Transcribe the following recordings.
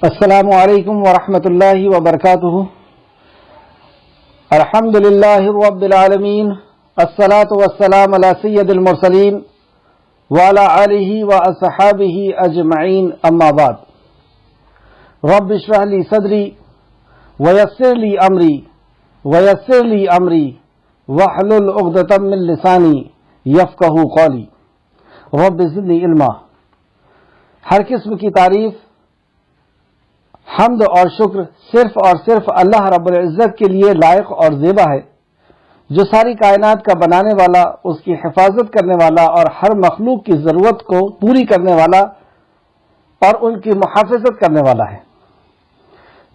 السلام علیکم ورحمۃ اللہ وبرکاتہ۔ الحمد للہ رب العالمین، الصلاۃ والسلام علی سید المرسلین وعلی آلہ واصحابہ اجمعین، اما بعد۔ رب اشرح لی صدری ویسر لی امری واحلل عقدۃ من لسانی یفقہوا قولی۔ رب زدنی علما۔ ہر قسم کی تعریف، حمد اور شکر صرف اور صرف اللہ رب العزت کے لیے لائق اور زیبا ہے، جو ساری کائنات کا بنانے والا، اس کی حفاظت کرنے والا اور ہر مخلوق کی ضرورت کو پوری کرنے والا اور ان کی محافظت کرنے والا ہے۔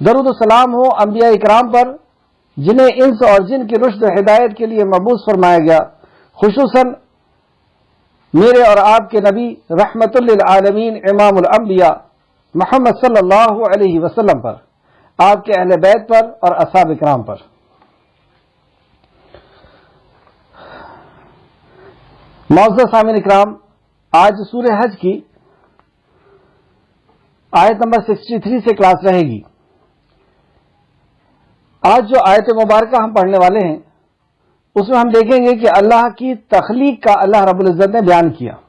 درود و سلام ہو انبیاء اکرام پر، جنہیں انس اور جن کی رشد و ہدایت کے لیے مبعوث فرمایا گیا، خصوصاً میرے اور آپ کے نبی رحمت للعالمین امام الانبیاء محمد صلی اللہ علیہ وسلم پر، آپ کے اہل بیت پر اور اصحاب اکرام پر۔ معزز سامعین اکرام، آج سورہ حج کی آیت نمبر 63 سے کلاس رہے گی۔ آج جو آیت مبارکہ ہم پڑھنے والے ہیں، اس میں ہم دیکھیں گے کہ اللہ کی تخلیق کا اللہ رب العزت نے بیان کیا۔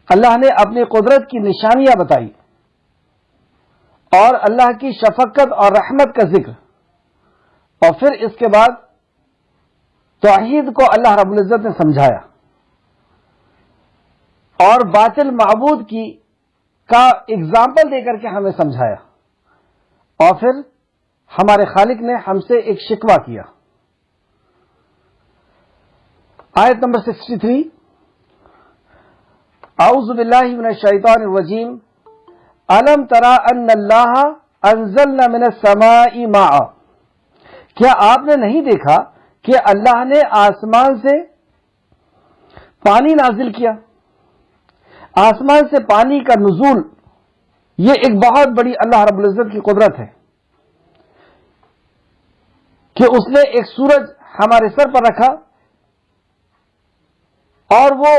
اللہ نے اپنی قدرت کی نشانیاں بتائی، اور اللہ کی شفقت اور رحمت کا ذکر، اور پھر اس کے بعد توحید کو اللہ رب العزت نے سمجھایا، اور باطل معبود کا اگزامپل دے کر کے ہمیں سمجھایا، اور پھر ہمارے خالق نے ہم سے ایک شکوہ کیا۔ آیت نمبر 63، اعوذ باللہ من الشیطان الرجیم، الم ترى ان اللہ انزلنا من السماء ماء۔ کیا آپ نے نہیں دیکھا کہ اللہ نے آسمان سے پانی نازل کیا؟ آسمان سے پانی کا نزول یہ ایک بہت بڑی اللہ رب العزت کی قدرت ہے کہ اس نے ایک سورج ہمارے سر پر رکھا، اور وہ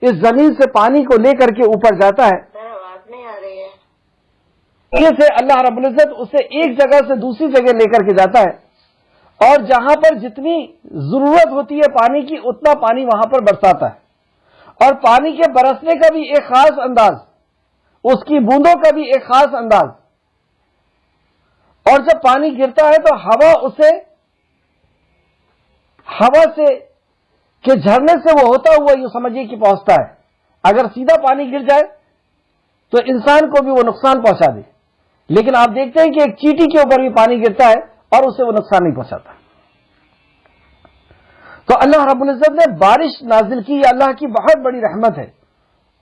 اس زمین سے پانی کو لے کر کے اوپر جاتا ہے۔ سے اللہ رب العزت اسے ایک جگہ سے دوسری جگہ لے کر کے جاتا ہے، اور جہاں پر جتنی ضرورت ہوتی ہے پانی کی، اتنا پانی وہاں پر برساتا ہے، اور پانی کے برسنے کا بھی ایک خاص انداز، اس کی بوندوں کا بھی ایک خاص انداز، اور جب پانی گرتا ہے تو ہوا سے کہ جھرنے سے وہ ہوتا ہوا یوں سمجھیے کہ پہنچتا ہے۔ اگر سیدھا پانی گر جائے تو انسان کو بھی وہ نقصان پہنچا دے، لیکن آپ دیکھتے ہیں کہ ایک چیٹی کے اوپر بھی پانی گرتا ہے اور اسے وہ نقصان نہیں پہنچاتا۔ تو اللہ رب العزت نے بارش نازل کی، یہ اللہ کی بہت بڑی رحمت ہے،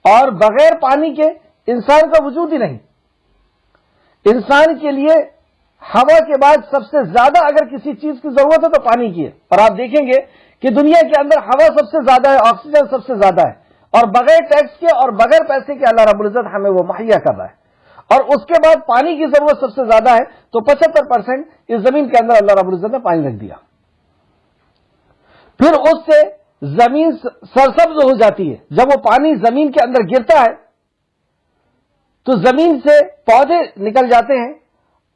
اور بغیر پانی کے انسان کا وجود ہی نہیں۔ انسان کے لیے ہوا کے بعد سب سے زیادہ اگر کسی چیز کی ضرورت ہے تو پانی کی ہے، اور آپ دیکھیں گے کہ دنیا کے اندر ہوا سب سے زیادہ ہے، آکسیجن سب سے زیادہ ہے، اور بغیر ٹیکس کے اور بغیر پیسے کے اللہ رب العزت ہمیں وہ مہیا کر رہا ہے۔ اور اس کے بعد پانی کی ضرورت سب سے زیادہ ہے، تو 75% اس زمین کے اندر اللہ رب العزت نے پانی رکھ دیا۔ پھر اس سے زمین سرسبز ہو جاتی ہے۔ جب وہ پانی زمین کے اندر گرتا ہے تو زمین سے پودے نکل جاتے ہیں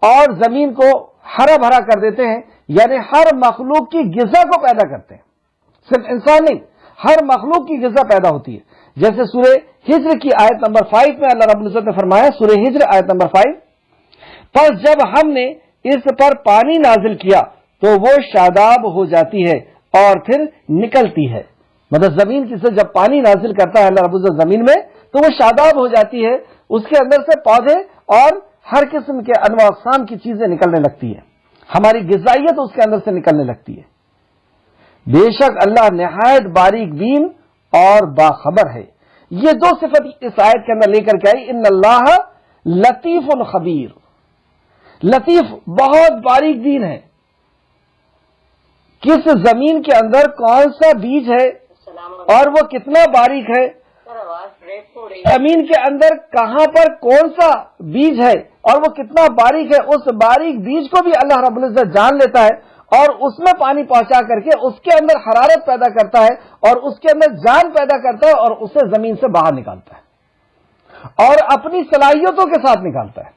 اور زمین کو ہرا بھرا کر دیتے ہیں، یعنی ہر مخلوق کی غذا کو پیدا کرتے ہیں۔ صرف انسان نہیں، ہر مخلوق کی غذا پیدا ہوتی ہے۔ جیسے سورہ ہجر کی آیت نمبر 5 میں اللہ رب العزت نے فرمایا، سورہ ہجر آیت نمبر 5، پس جب ہم نے اس پر پانی نازل کیا تو وہ شاداب ہو جاتی ہے اور پھر نکلتی ہے۔ مطلب زمین کی سے جب پانی نازل کرتا ہے اللہ رب العزت زمین میں تو وہ شاداب ہو جاتی ہے، اس کے اندر سے پودے اور ہر قسم کے انواع اقسام کی چیزیں نکلنے لگتی ہیں، ہماری غذائیت اس کے اندر سے نکلنے لگتی ہے۔ بے شک اللہ نہایت باریک بین اور باخبر ہے۔ یہ دو صفت اس آیت کے اندر لے کر کے آئی، ان اللہ لطیف خبیر۔ لطیف بہت باریک بین ہے، کس زمین کے اندر کون سا بیج ہے اور وہ کتنا باریک ہے، زمین کے اندر کہاں پر کون سا بیج ہے اور وہ کتنا باریک ہے، اس باریک بیج کو بھی اللہ رب العزت جان لیتا ہے، اور اس میں پانی پہنچا کر کے اس کے اندر حرارت پیدا کرتا ہے اور اس کے اندر جان پیدا کرتا ہے، اور اسے زمین سے باہر نکالتا ہے اور اپنی صلاحیتوں کے ساتھ نکالتا ہے۔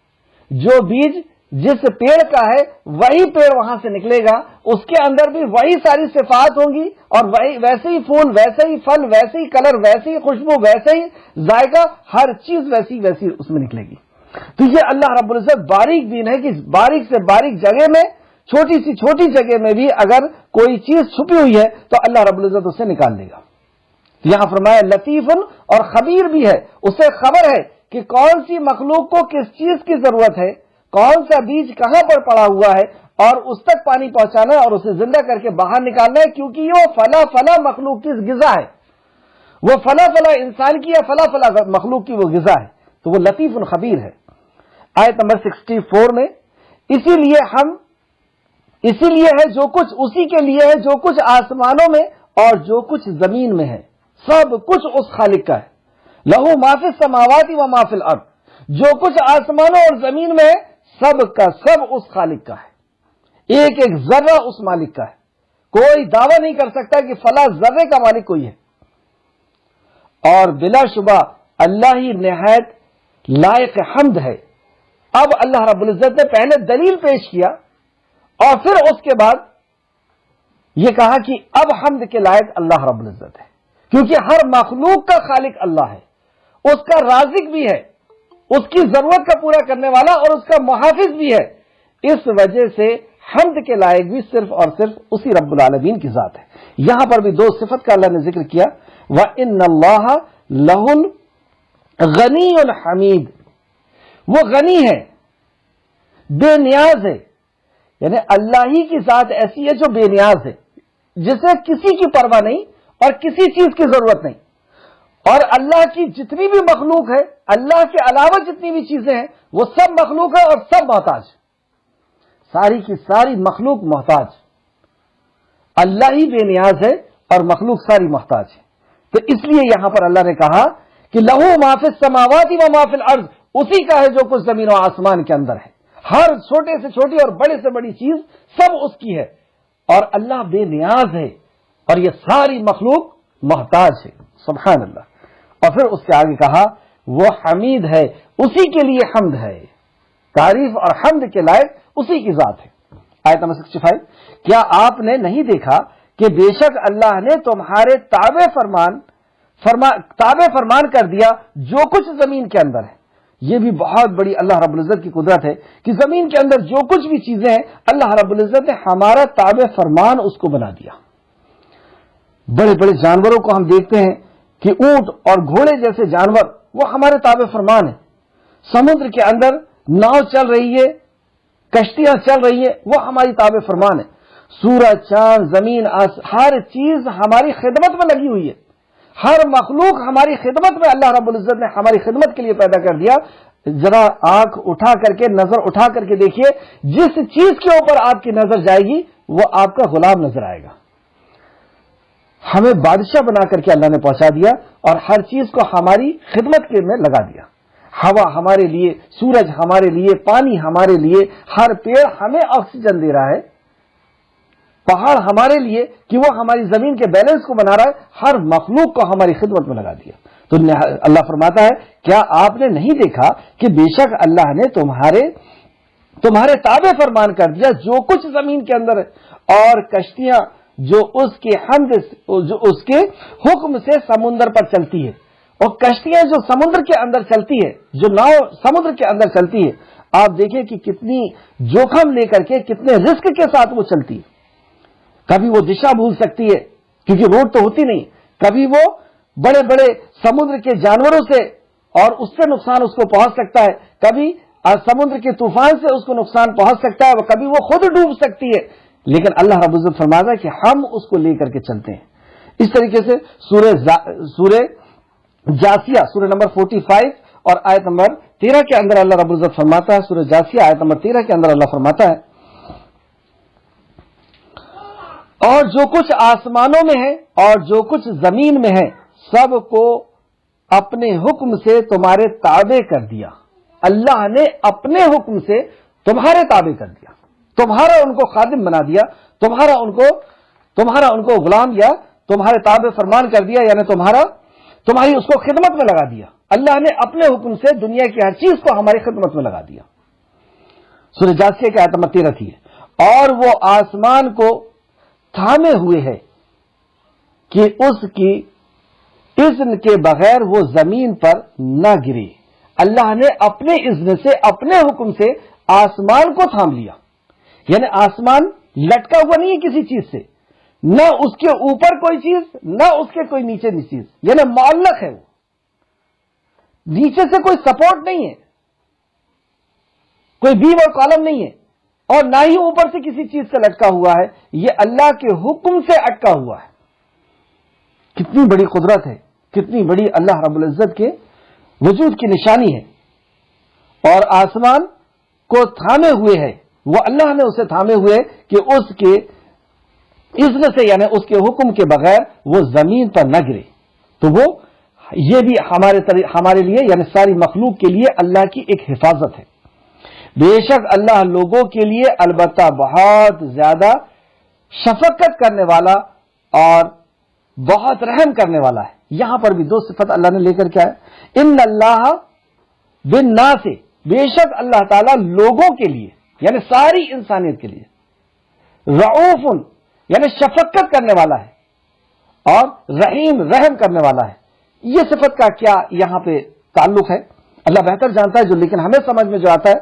جو بیج جس پیڑ کا ہے وہی پیڑ وہاں سے نکلے گا، اس کے اندر بھی وہی ساری صفات ہوں گی، اور وہی ویسے ہی پھول، ویسے ہی پھل، ویسے ہی کلر، ویسے ہی خوشبو، ویسے ہی ذائقہ، ہر چیز ویسی ویسی اس میں نکلے گی۔ تو یہ اللہ رب العزت باریک بین ہے کہ باریک سے باریک جگہ میں، چھوٹی سی چھوٹی جگہ میں بھی اگر کوئی چیز چھپی ہوئی ہے تو اللہ رب العزت اسے نکال دے گا۔ یہاں فرمایا لطیف اور خبیر بھی ہے، اسے خبر ہے کہ کون سی مخلوق کو کس چیز کی ضرورت ہے، کون سا بیج کہاں پر پڑا ہوا ہے، اور اس تک پانی پہنچانا ہے اور اسے زندہ کر کے باہر نکالنا ہے، کیونکہ یہ وہ فلاں فلاں مخلوق کی غذا ہے، وہ فلاں فلاں انسان کی یا فلاں فلاں مخلوق کی وہ غذا ہے، تو وہ لطیف خبیر ہے۔ آیت نمبر 64 میں اسی لیے ہے جو کچھ، اسی کے لیے ہے جو کچھ آسمانوں میں اور جو کچھ زمین میں ہے، سب کچھ اس خالق کا ہے۔ لہو ما فی السماوات و ما فی الارض، جو کچھ آسمانوں اور زمین میں ہے سب کا سب اس خالق کا ہے، ایک ایک ذرہ اس مالک کا ہے۔ کوئی دعویٰ نہیں کر سکتا کہ فلاں ذرے کا مالک کوئی ہے، اور بلا شبہ اللہ ہی نہایت لائق حمد ہے۔ اب اللہ رب العزت نے پہلے دلیل پیش کیا اور پھر اس کے بعد یہ کہا کہ اب حمد کے لائق اللہ رب العزت ہے، کیونکہ ہر مخلوق کا خالق اللہ ہے، اس کا رازق بھی ہے، اس کی ضرورت کا پورا کرنے والا اور اس کا محافظ بھی ہے۔ اس وجہ سے حمد کے لائق بھی صرف اور صرف اسی رب العالمین کی ذات ہے۔ یہاں پر بھی دو صفت کا اللہ نے ذکر کیا، وَإِنَّ اللَّهَ لَهُ الْغَنِيُّ الْحَمِيدُ، وہ غنی ہے، بے نیاز ہے، یعنی اللہ ہی کی ذات ایسی ہے جو بے نیاز ہے، جسے کسی کی پرواہ نہیں اور کسی چیز کی ضرورت نہیں، اور اللہ کی جتنی بھی مخلوق ہے، اللہ کے علاوہ جتنی بھی چیزیں ہیں وہ سب مخلوق ہے اور سب محتاج، ساری کی ساری مخلوق محتاج، اللہ ہی بے نیاز ہے اور مخلوق ساری محتاج ہے۔ تو اس لیے یہاں پر اللہ نے کہا کہ لہو ما فی السماوات و ما فی الارض، اسی کا ہے جو کچھ زمین و آسمان کے اندر ہے، ہر چھوٹے سے چھوٹی اور بڑے سے بڑی چیز سب اس کی ہے، اور اللہ بے نیاز ہے اور یہ ساری مخلوق محتاج ہے، سبحان اللہ۔ اور پھر اس کے آگے کہا وہ حمید ہے، اسی کے لیے حمد ہے، تعریف اور حمد کے لائق اسی کی ذات ہے۔ آیت نمبر 65، کیا آپ نے نہیں دیکھا کہ بے شک اللہ نے تمہارے تابع فرمان کر دیا جو کچھ زمین کے اندر ہے۔ یہ بھی بہت بڑی اللہ رب العزت کی قدرت ہے کہ زمین کے اندر جو کچھ بھی چیزیں ہیں اللہ رب العزت نے ہمارا تابع فرمان اس کو بنا دیا۔ بڑے بڑے جانوروں کو ہم دیکھتے ہیں کہ اونٹ اور گھوڑے جیسے جانور وہ ہمارے تابع فرمان ہیں، سمندر کے اندر ناؤ چل رہی ہے، کشتیاں چل رہی ہیں، وہ ہماری تابع فرمان ہے۔ سورج، چاند، زمین، ہر چیز ہماری خدمت میں لگی ہوئی ہے، ہر مخلوق ہماری خدمت میں، اللہ رب العزت نے ہماری خدمت کے لیے پیدا کر دیا۔ ذرا آنکھ اٹھا کر کے، نظر اٹھا کر کے دیکھیے، جس چیز کے اوپر آپ کی نظر جائے گی وہ آپ کا غلام نظر آئے گا۔ ہمیں بادشاہ بنا کر کے اللہ نے پہنچا دیا اور ہر چیز کو ہماری خدمت کے میں لگا دیا۔ ہوا ہمارے لیے، سورج ہمارے لیے، پانی ہمارے لیے، ہر پیڑ ہمیں آکسیجن دے رہا ہے، پہاڑ ہمارے لیے کہ وہ ہماری زمین کے بیلنس کو بنا رہا ہے، ہر مخلوق کو ہماری خدمت میں لگا دیا۔ تو اللہ فرماتا ہے کیا آپ نے نہیں دیکھا کہ بے شک اللہ نے تمہارے تابع فرمان کر دیا جو کچھ زمین کے اندر ہے، اور کشتیاں جو اس کے حکم سے سمندر پر چلتی ہے، اور کشتیاں جو سمندر کے اندر چلتی ہے، جو ناؤ سمندر کے اندر چلتی ہے، آپ دیکھیں کہ کتنی جوخم لے کر کے، کتنے رسک کے ساتھ وہ چلتی ہے۔ کبھی وہ دشا بھول سکتی ہے کیونکہ روڈ تو ہوتی نہیں، کبھی وہ بڑے بڑے سمندر کے جانوروں سے اور اس سے نقصان اس کو پہنچ سکتا ہے، کبھی سمندر کے طوفان سے اس کو نقصان پہنچ سکتا ہے، کبھی وہ خود ڈوب سکتی ہے، لیکن اللہ رب العزت فرماتا ہے کہ ہم اس کو لے کر کے چلتے ہیں۔ اس طریقے سے سورہ جاسیہ، سورہ نمبر 45 اور آیت نمبر 13 کے اندر اللہ رب العزت فرماتا ہے، سورہ جاسیہ آیت نمبر 13 کے اندر اللہ فرماتا ہے اور جو کچھ آسمانوں میں ہے اور جو کچھ زمین میں ہے سب کو اپنے حکم سے تمہارے تابع کر دیا۔ اللہ نے اپنے حکم سے تمہارے تابع کر دیا، تمہارا ان کو خادم بنا دیا، تمہارا ان کو غلام یا تمہارے تابع فرمان کر دیا، یعنی تمہاری اس کو خدمت میں لگا دیا۔ اللہ نے اپنے حکم سے دنیا کی ہر چیز کو ہماری خدمت میں لگا دیا۔ سورہ جاثیہ کی آیت نمبر 13 تھی، اور وہ آسمان کو تھامے ہوئے ہے کہ اس کی اذن کے بغیر وہ زمین پر نہ گرے۔ اللہ نے اپنے اذن سے، اپنے حکم سے آسمان کو تھام لیا، یعنی آسمان لٹکا ہوا نہیں ہے کسی چیز سے، نہ اس کے اوپر کوئی چیز، نہ اس کے کوئی نیچے چیز، یعنی معلق ہے، وہ نیچے سے کوئی سپورٹ نہیں ہے، کوئی بیم اور کالم نہیں ہے، اور نہ ہی اوپر سے کسی چیز سے لٹکا ہوا ہے، یہ اللہ کے حکم سے اٹکا ہوا ہے۔ کتنی بڑی قدرت ہے، کتنی بڑی اللہ رب العزت کے وجود کی نشانی ہے۔ اور آسمان کو تھامے ہوئے ہے، وہ اللہ نے اسے تھامے ہوئے کہ اس کے اذن سے، یعنی اس کے حکم کے بغیر وہ زمین پر نہ گرے۔ تو وہ یہ بھی ہمارے لیے، یعنی ساری مخلوق کے لیے اللہ کی ایک حفاظت ہے۔ بے شک اللہ لوگوں کے لیے البتہ بہت زیادہ شفقت کرنے والا اور بہت رحم کرنے والا ہے۔ یہاں پر بھی دو صفت اللہ نے لے کر کے آیا، ان اللہ بالناس، بے شک اللہ تعالیٰ لوگوں کے لیے، یعنی ساری انسانیت کے لیے، رعوف، یعنی شفقت کرنے والا ہے، اور رحیم، رحم کرنے والا ہے۔ یہ صفت کا کیا یہاں پہ تعلق ہے اللہ بہتر جانتا ہے، لیکن ہمیں سمجھ میں جو آتا ہے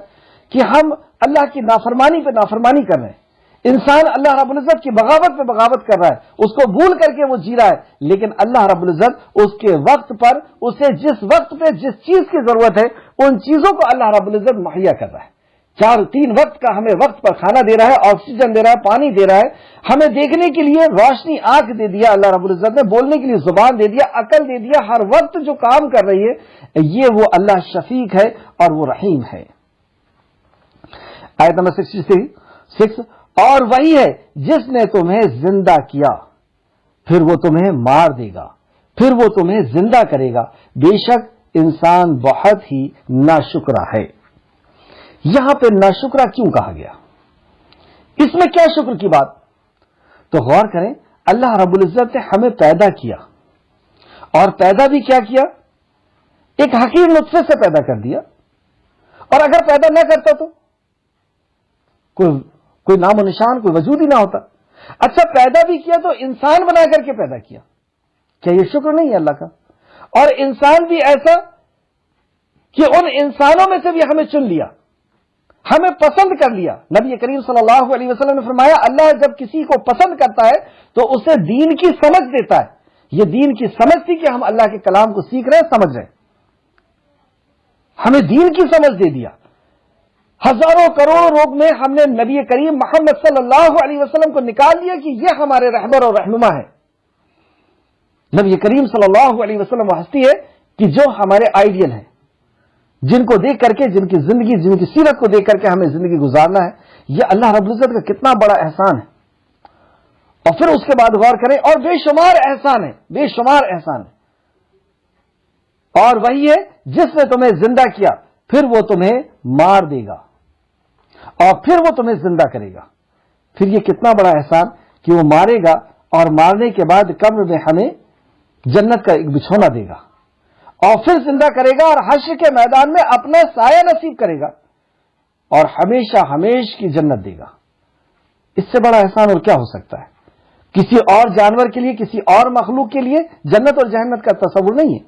کہ ہم اللہ کی نافرمانی پہ نافرمانی کر رہے ہیں، انسان اللہ رب العزت کی بغاوت پہ بغاوت کر رہا ہے، اس کو بھول کر کے وہ جی رہا ہے، لیکن اللہ رب العزت اس کے وقت پر اسے جس وقت پہ جس چیز کی ضرورت ہے ان چیزوں کو اللہ رب العزت مہیا کر رہا ہے۔ 3 وقت کا ہمیں وقت پر کھانا دے رہا ہے، آکسیجن دے رہا ہے، پانی دے رہا ہے، ہمیں دیکھنے کے لیے روشنی آنکھ دے دیا اللہ رب العزت نے، بولنے کے لیے زبان دے دیا، عقل دے دیا، ہر وقت جو کام کر رہی ہے یہ وہ اللہ شفیق ہے اور وہ رحیم ہے۔ آیت نمبر 66، اور وہی ہے جس نے تمہیں زندہ کیا پھر وہ تمہیں مار دے گا، پھر وہ تمہیں زندہ کرے گا، بے شک انسان بہت ہی ناشکرا ہے۔ یہاں پہ ناشکرا کیوں کہا گیا؟ اس میں کیا شکر کی بات؟ تو غور کریں، اللہ رب العزت نے ہمیں پیدا کیا، اور پیدا بھی کیا کیا؟ ایک حقیر نطفے سے پیدا کر دیا، اور اگر پیدا نہ کرتا تو کوئی نام و نشان، کوئی وجود ہی نہ ہوتا۔ اچھا پیدا بھی کیا تو انسان بنا کر کے پیدا کیا، کیا یہ شکر نہیں ہے اللہ کا؟ اور انسان بھی ایسا کہ ان انسانوں میں سے بھی ہمیں چن لیا، ہمیں پسند کر لیا۔ نبی کریم صلی اللہ علیہ وسلم نے فرمایا اللہ جب کسی کو پسند کرتا ہے تو اسے دین کی سمجھ دیتا ہے۔ یہ دین کی سمجھ تھی کہ ہم اللہ کے کلام کو سیکھ رہے ہیں، سمجھ رہے ہیں، ہمیں دین کی سمجھ دے دیا۔ ہزاروں کروڑوں لوگ میں ہم نے نبی کریم محمد صلی اللہ علیہ وسلم کو نکال دیا کہ یہ ہمارے رہبر اور رہنما ہے۔ نبی کریم صلی اللہ علیہ وسلم وہ ہستی ہے کہ جو ہمارے آئیڈیل ہیں، جن کو دیکھ کر کے، جن کی زندگی، جن کی سیرت کو دیکھ کر کے ہمیں زندگی گزارنا ہے۔ یہ اللہ رب العزت کا کتنا بڑا احسان ہے۔ اور پھر اس کے بعد غور کریں، اور بے شمار احسان ہے، بے شمار احسان ہے۔ اور وہی ہے جس نے تمہیں زندہ کیا پھر وہ تمہیں مار دے گا، اور پھر وہ تمہیں زندہ کرے گا۔ پھر یہ کتنا بڑا احسان کہ وہ مارے گا، اور مارنے کے بعد قبر میں ہمیں جنت کا ایک بچھونا دے گا، اور پھر زندہ کرے گا، اور حشر کے میدان میں اپنا سایہ نصیب کرے گا، اور ہمیشہ ہمیش کی جنت دے گا۔ اس سے بڑا احسان اور کیا ہو سکتا ہے؟ کسی اور جانور کے لیے، کسی اور مخلوق کے لیے جنت اور جہنت کا تصور نہیں ہے۔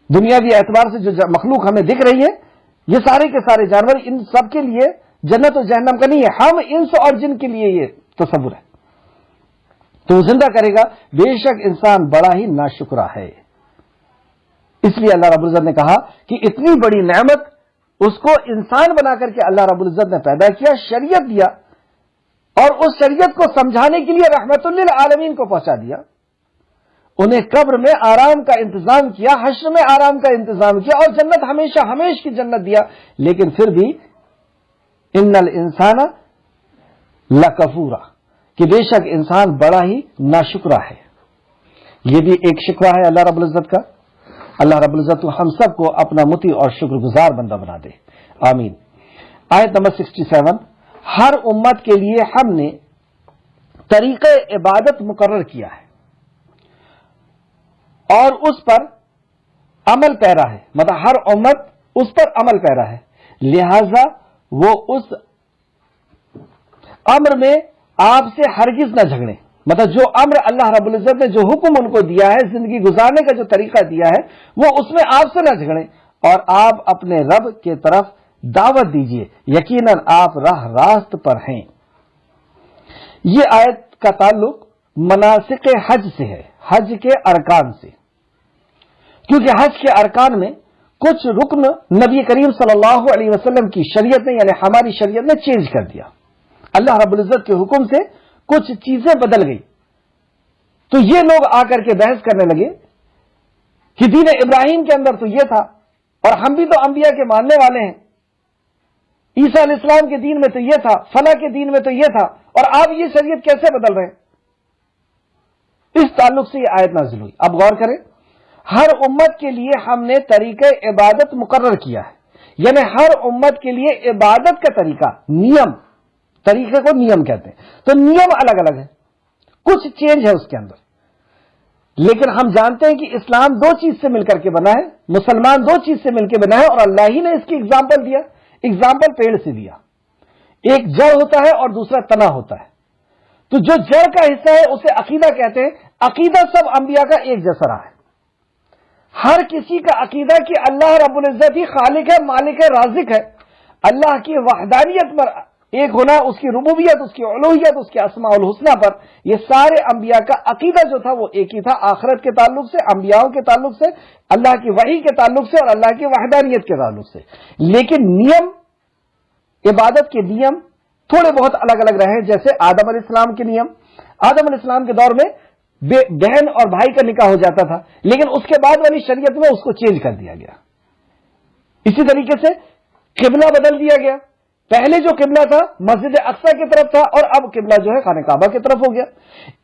دنیاوی اعتبار سے جو مخلوق ہمیں دکھ رہی ہے، یہ سارے کے سارے جانور، ان سب کے لیے جنت اور جہنم کا نہیں ہے، ہم انس اور جن کے لیے یہ تصور ہے۔ تو وہ زندہ کرے گا، بے شک انسان بڑا ہی ناشکرا ہے۔ اس لیے اللہ رب العزت نے کہا کہ اتنی بڑی نعمت اس کو انسان بنا کر کے اللہ رب العزت نے پیدا کیا، شریعت دیا، اور اس شریعت کو سمجھانے کے لیے رحمت للعالمین کو پہنچا دیا۔ انہیں قبر میں آرام کا انتظام کیا، حشر میں آرام کا انتظام کیا، اور جنت ہمیشہ ہمیش کی جنت دیا۔ لیکن پھر بھی ان الانسان لکفورا، کہ بے شک انسان بڑا ہی ناشکرا ہے۔ یہ بھی ایک شکوہ ہے اللہ رب العزت کا۔ اللہ رب العزت ہم سب کو اپنا مطیع اور شکر گزار بندہ بنا دے، آمین۔ آیت نمبر 67، ہر امت کے لیے ہم نے طریقہ عبادت مقرر کیا ہے اور اس پر عمل پیرا ہے، مطلب ہر امت اس پر عمل پیرا ہے، لہذا وہ اس امر میں آپ سے ہرگز نہ جھگڑیں. مطلب جو امر اللہ رب العزت نے جو حکم ان کو دیا ہے، زندگی گزارنے کا جو طریقہ دیا ہے، وہ اس میں آپ سے نہ جھگڑیں، اور آپ اپنے رب کے طرف دعوت دیجئے، یقیناً آپ راہ راست پر ہیں. یہ آیت کا تعلق مناسک حج سے ہے، حج کے ارکان سے، کیونکہ حج کے ارکان میں کچھ رکن نبی کریم صلی اللہ علیہ وسلم کی شریعت نے، یعنی ہماری شریعت نے چینج کر دیا. اللہ رب العزت کے حکم سے کچھ چیزیں بدل گئی. تو یہ لوگ آ کر کے بحث کرنے لگے کہ دین ابراہیم کے اندر تو یہ تھا، اور ہم بھی تو انبیاء کے ماننے والے ہیں. عیسیٰ علیہ السلام کے دین میں تو یہ تھا، فلاں کے دین میں تو یہ تھا، اور آپ یہ شریعت کیسے بدل رہے ہیں؟ اس تعلق سے یہ آیت نازل ہوئی. اب غور کریں، ہر امت کے لیے ہم نے طریقہ عبادت مقرر کیا ہے، یعنی ہر امت کے لیے عبادت کا طریقہ، نیم، طریقے کو نیم کہتے ہیں. تو نیم الگ الگ ہے، کچھ چینج ہے اس کے اندر. لیکن ہم جانتے ہیں کہ اسلام دو چیز سے مل کر کے بنا ہے، مسلمان دو چیز سے مل کے بنا ہے، اور اللہ ہی نے اس کی اگزامپل دیا. اگزامپل پیڑ سے دیا، ایک جڑ ہوتا ہے اور دوسرا تنا ہوتا ہے. تو جو جڑ کا حصہ ہے اسے عقیدہ کہتے ہیں. عقیدہ سب انبیاء کا ایک جیسا رہا ہے. ہر کسی کا عقیدہ کہ اللہ رب العزت ہی خالق ہے، مالک ہے، رازق ہے. اللہ کی وحدانیت پر ایک ہونا، اس کی ربوبیت، اس کی الوہیت، اس کے اسماء الحسنہ پر، یہ سارے انبیاء کا عقیدہ جو تھا وہ ایک ہی تھا. آخرت کے تعلق سے، انبیاءوں کے تعلق سے، اللہ کی وحی کے تعلق سے، اور اللہ کی وحدانیت کے تعلق سے. لیکن نیم، عبادت کے نیم تھوڑے بہت الگ الگ رہے. جیسے آدم علیہ السلام کے نیم، آدم علیہ السلام کے دور میں بہن اور بھائی کا نکاح ہو جاتا تھا، لیکن اس کے بعد والی شریعت میں اس کو چینج کر دیا گیا. اسی طریقے سے قبلہ بدل دیا گیا. پہلے جو قبلہ تھا مسجد اقصی کی طرف تھا، اور اب قبلہ جو ہے خانہ کعبہ کی طرف ہو گیا.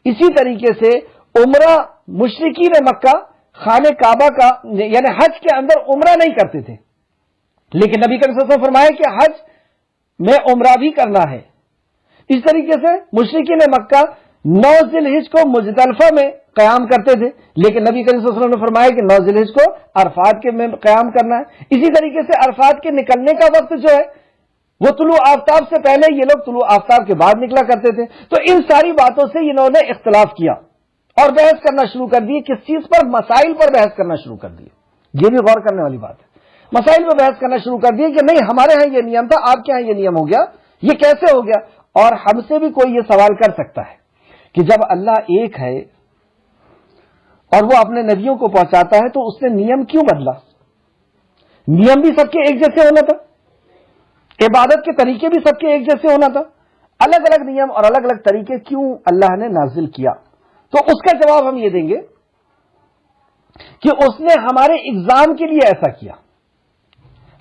اسی طریقے سے عمرہ، مشرکین مکہ خانہ کعبہ کا، یعنی حج کے اندر عمرہ نہیں کرتے تھے، لیکن نبی کریم صلی اللہ علیہ وسلم نے فرمایا کہ حج میں عمرہ بھی کرنا ہے. اس طریقے سے مشرکین مکہ 9 ذی الحجہ کو مزدلفہ میں قیام کرتے تھے، لیکن نبی کریم صلی اللہ علیہ وسلم نے فرمایا کہ 9 ذی الحجہ کو عرفات کے میں قیام کرنا ہے. اسی طریقے سے عرفات کے نکلنے کا وقت جو ہے وہ طلوع آفتاب سے پہلے، یہ لوگ طلوع آفتاب کے بعد نکلا کرتے تھے. تو ان ساری باتوں سے انہوں نے اختلاف کیا اور بحث کرنا شروع کر دی. کس چیز پر؟ مسائل پر بحث کرنا شروع کر دی. یہ بھی غور کرنے والی بات ہے. مسائل پر بحث کرنا شروع کر دیے کہ نہیں، ہمارے ہاں یہ نیم تھا، آپ کے ہاں یہ نیم ہو گیا، یہ کیسے ہو گیا؟ اور ہم سے بھی کوئی یہ سوال کر سکتا ہے کہ جب اللہ ایک ہے اور وہ اپنے نبیوں کو پہنچاتا ہے تو اس نے نیم کیوں بدلا؟ نیم بھی سب کے ایک جیسے ہونا تھا، عبادت کے طریقے بھی سب کے ایک جیسے ہونا تھا. الگ الگ نیم اور الگ الگ طریقے کیوں اللہ نے نازل کیا؟ تو اس کا جواب ہم یہ دیں گے کہ اس نے ہمارے ایگزام کے لیے ایسا کیا،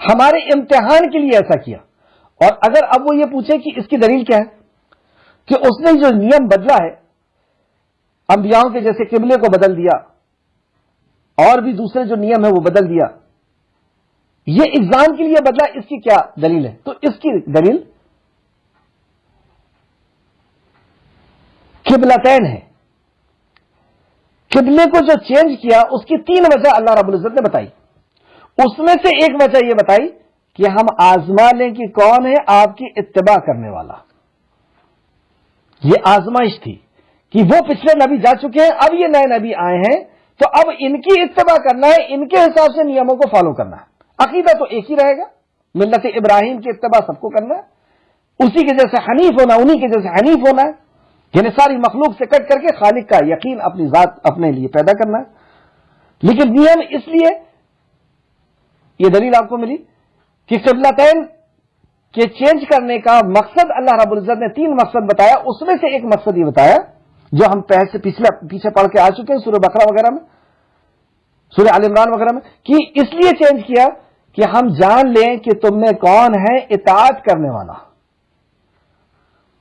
ہمارے امتحان کے لیے ایسا کیا. اور اگر اب وہ یہ پوچھے کہ اس کی دلیل کیا ہے، کہ اس نے جو نیم بدلا ہے، انبیاؤں کے جیسے قبلے کو بدل دیا اور بھی دوسرے جو نیم ہے وہ بدل دیا، یہ ایگزام کے لیے بدلا، اس کی کیا دلیل ہے؟ تو اس کی دلیل قبلتین ہے. قبلے کو جو چینج کیا اس کی 3 وجہ اللہ رب العزت نے بتائی. اس میں سے ایک وجہ یہ بتائی کہ ہم آزما لیں کہ کون ہے آپ کی اتباع کرنے والا. یہ آزمائش تھی کہ وہ پچھلے نبی جا چکے ہیں، اب یہ نئے نبی آئے ہیں، تو اب ان کی اتباع کرنا ہے، ان کے حساب سے نیموں کو فالو کرنا ہے. عقیدہ تو ایک ہی رہے گا، ملت ابراہیم کی اتباع سب کو کرنا ہے، اسی کے جیسے حنیف ہونا، انہی کے جیسے حنیف ہونا ہے، یعنی ساری مخلوق سے کٹ کر کے خالق کا یقین اپنی ذات اپنے لیے پیدا کرنا ہے. لیکن نیم اس لیے یہ دلیل آپ کو ملی کہ قبلتین کے چینج کرنے کا مقصد اللہ رب العزت نے 3 مقصد بتایا. اس میں سے ایک مقصد یہ بتایا جو ہم پیچھے پڑھ کے آ چکے ہیں سورہ بقرہ وغیرہ میں، سورہ آل عمران وغیرہ میں، کہ اس لیے چینج کیا کہ ہم جان لیں کہ تم میں کون ہے اطاعت کرنے والا.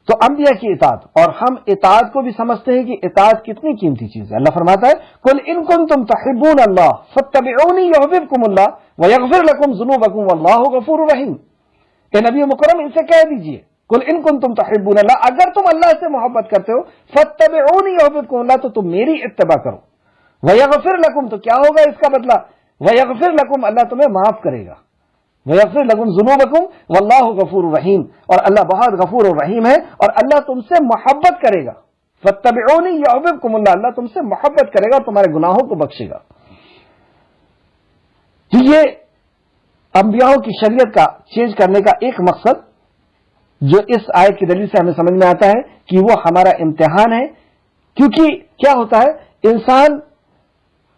تو انبیاء کی اطاعت، اور ہم اطاعت کو بھی سمجھتے ہیں کہ اطاعت کتنی قیمتی چیز ہے. اللہ فرماتا ہے قل ان کنتم تحبون اللہ فاتبعونی یحببکم اللہ ویغفر لکم ذنوبکم واللہ غفور رحیم. اے نبی مکرم ان سے کہہ دیجئے قل ان کنتم تحبون اللہ، اگر تم اللہ سے محبت کرتے ہو، فاتبعونی یحببکم اللہ، تو تم میری اتباع کرو. ویغفر لکم، تو کیا ہوگا اس کا بدلہ؟ ویغفر لکم، اللہ تمہیں معاف کرے گا. وَيَغْفِرْ لَكُمْ ذُنُوبَكُمْ وَاللَّهُ غَفُورٌ رَحِيمٌ، اور اللہ بہت غفور اور رحیم ہے، اور اللہ تم سے محبت کرے گا. فَاتَّبِعُونِي يُحْبِبْكُمُ اللَّهُ، اللہ تم سے محبت کرے گا اور تمہارے گناہوں کو بخشے گا. یہ انبیاء کی شریعت کا چینج کرنے کا ایک مقصد جو اس آیت کی دلیل سے ہمیں سمجھ میں آتا ہے کہ وہ ہمارا امتحان ہے. کیونکہ کیا ہوتا ہے، انسان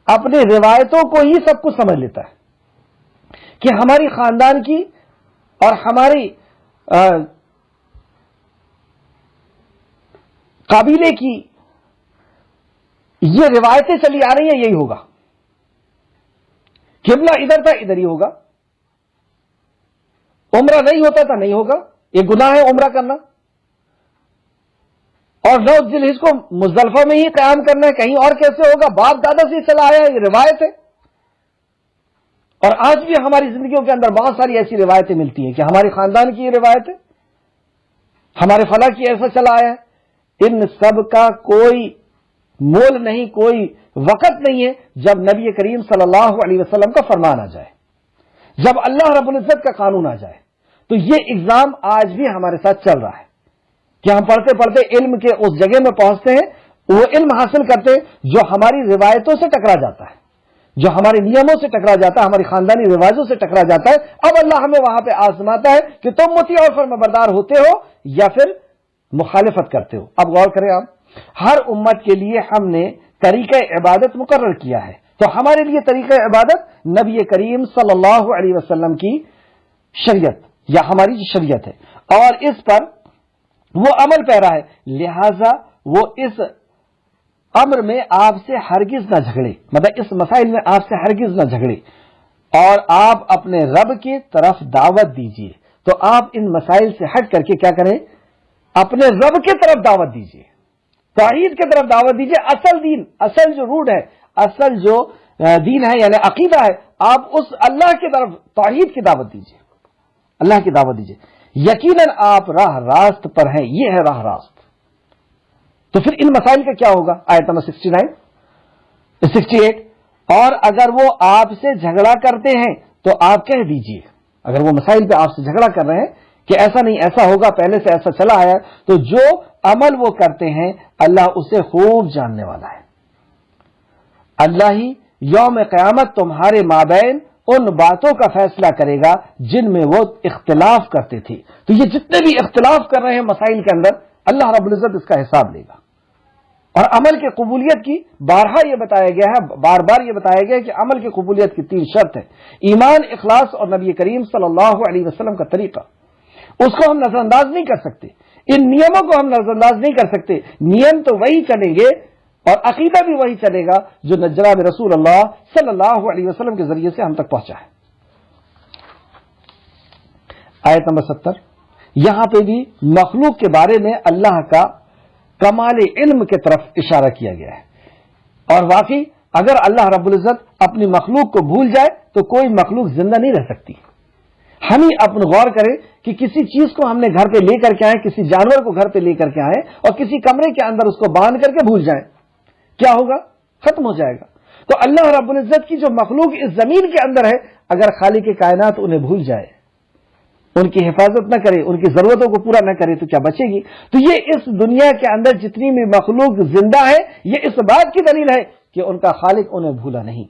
اپنے روایتوں کو ہی سب کچھ سمجھ لیتا ہے کہ ہماری خاندان کی اور ہماری قبیلے کی یہ روایتیں چلی آ رہی ہیں، یہی ہوگا. قبلہ ادھر تھا ادھر ہی ہوگا، عمرہ نہیں ہوتا تھا نہیں ہوگا، یہ گناہ ہے عمرہ کرنا، اور 9 ذی الحجہ کو مزدلفہ میں ہی قیام کرنا ہے، کہیں اور کیسے ہوگا؟ باپ دادا سے چلا آیا ہے، یہ روایت ہے. اور آج بھی ہماری زندگیوں کے اندر بہت ساری ایسی روایتیں ملتی ہیں کہ ہمارے خاندان کی یہ روایت ہے، ہمارے فلاں کی ایسا چلا آیا ہے. ان سب کا کوئی مول نہیں، کوئی وقت نہیں ہے جب نبی کریم صلی اللہ علیہ وسلم کا فرمان آ جائے، جب اللہ رب العزت کا قانون آ جائے. تو یہ ایگزام آج بھی ہمارے ساتھ چل رہا ہے کہ ہم پڑھتے پڑھتے علم کے اس جگہ میں پہنچتے ہیں، وہ علم حاصل کرتے ہیں جو ہماری روایتوں سے ٹکرا جاتا ہے، جو ہمارے نیموں سے ٹکرا جاتا ہے، ہماری خاندانی رواجوں سے ٹکرا جاتا ہے. اب اللہ ہمیں وہاں پہ آزماتا ہے کہ تم مطیع اور فرمانبردار ہوتے ہو یا پھر مخالفت کرتے ہو. اب غور کریں، آپ ہر امت کے لیے ہم نے طریقہ عبادت مقرر کیا ہے. تو ہمارے لیے طریقہ عبادت نبی کریم صلی اللہ علیہ وسلم کی شریعت یا ہماری جو شریعت ہے، اور اس پر وہ عمل پیرا ہے. لہذا وہ اس امر میں آپ سے ہرگز نہ جھگڑے، مطلب اس مسائل میں آپ سے ہرگز نہ جھگڑے، اور آپ اپنے رب کی طرف دعوت دیجیے. تو آپ ان مسائل سے ہٹ کر کے کیا کریں؟ اپنے رب کی طرف دعوت دیجیے، توحید کی طرف دعوت دیجیے. اصل دین، اصل جو روٹ ہے، اصل جو دین ہے یعنی عقیدہ ہے، آپ اس اللہ کی طرف توحید کی دعوت دیجیے، اللہ کی دعوت دیجیے. یقیناً آپ راہ راست پر ہیں، یہ ہے راہ راست. تو پھر ان مسائل کا کیا ہوگا؟ آیت نمبر 68. اور اگر وہ آپ سے جھگڑا کرتے ہیں تو آپ کہہ دیجئے، اگر وہ مسائل پہ آپ سے جھگڑا کر رہے ہیں کہ ایسا نہیں ایسا ہوگا، پہلے سے ایسا چلا آیا، تو جو عمل وہ کرتے ہیں اللہ اسے خوب جاننے والا ہے. اللہ ہی یوم قیامت تمہارے مابین ان باتوں کا فیصلہ کرے گا جن میں وہ اختلاف کرتے تھے. تو یہ جتنے بھی اختلاف کر رہے ہیں مسائل کے اندر، اللہ رب العزت اس کا حساب لے گا. اور عمل کی قبولیت کی بارہا یہ بتایا گیا ہے، بار بار یہ بتایا گیا ہے کہ عمل کی قبولیت کی 3 شرط ہے: ایمان، اخلاص اور نبی کریم صلی اللہ علیہ وسلم کا طریقہ. اس کو ہم نظر انداز نہیں کر سکتے، ان نیموں کو ہم نظر انداز نہیں کر سکتے. نیم تو وہی چلیں گے اور عقیدہ بھی وہی چلے گا جو جناب رسول اللہ صلی اللہ علیہ وسلم کے ذریعے سے ہم تک پہنچا ہے. آیت نمبر 70، یہاں پہ بھی مخلوق کے بارے میں اللہ کا کمال علم کی طرف اشارہ کیا گیا ہے. اور واقعی اگر اللہ رب العزت اپنی مخلوق کو بھول جائے تو کوئی مخلوق زندہ نہیں رہ سکتی. ہم ہی اپنا غور کریں کہ کسی چیز کو ہم نے گھر پہ لے کر کے آئے، کسی جانور کو گھر پہ لے کر کے آئے اور کسی کمرے کے اندر اس کو باندھ کر کے بھول جائیں، کیا ہوگا؟ ختم ہو جائے گا. تو اللہ رب العزت کی جو مخلوق اس زمین کے اندر ہے، اگر خالق کائنات انہیں بھول جائے، ان کی حفاظت نہ کرے، ان کی ضرورتوں کو پورا نہ کرے تو کیا بچے گی؟ تو یہ اس دنیا کے اندر جتنی بھی مخلوق زندہ ہے، یہ اس بات کی دلیل ہے کہ ان کا خالق انہیں بھولا نہیں.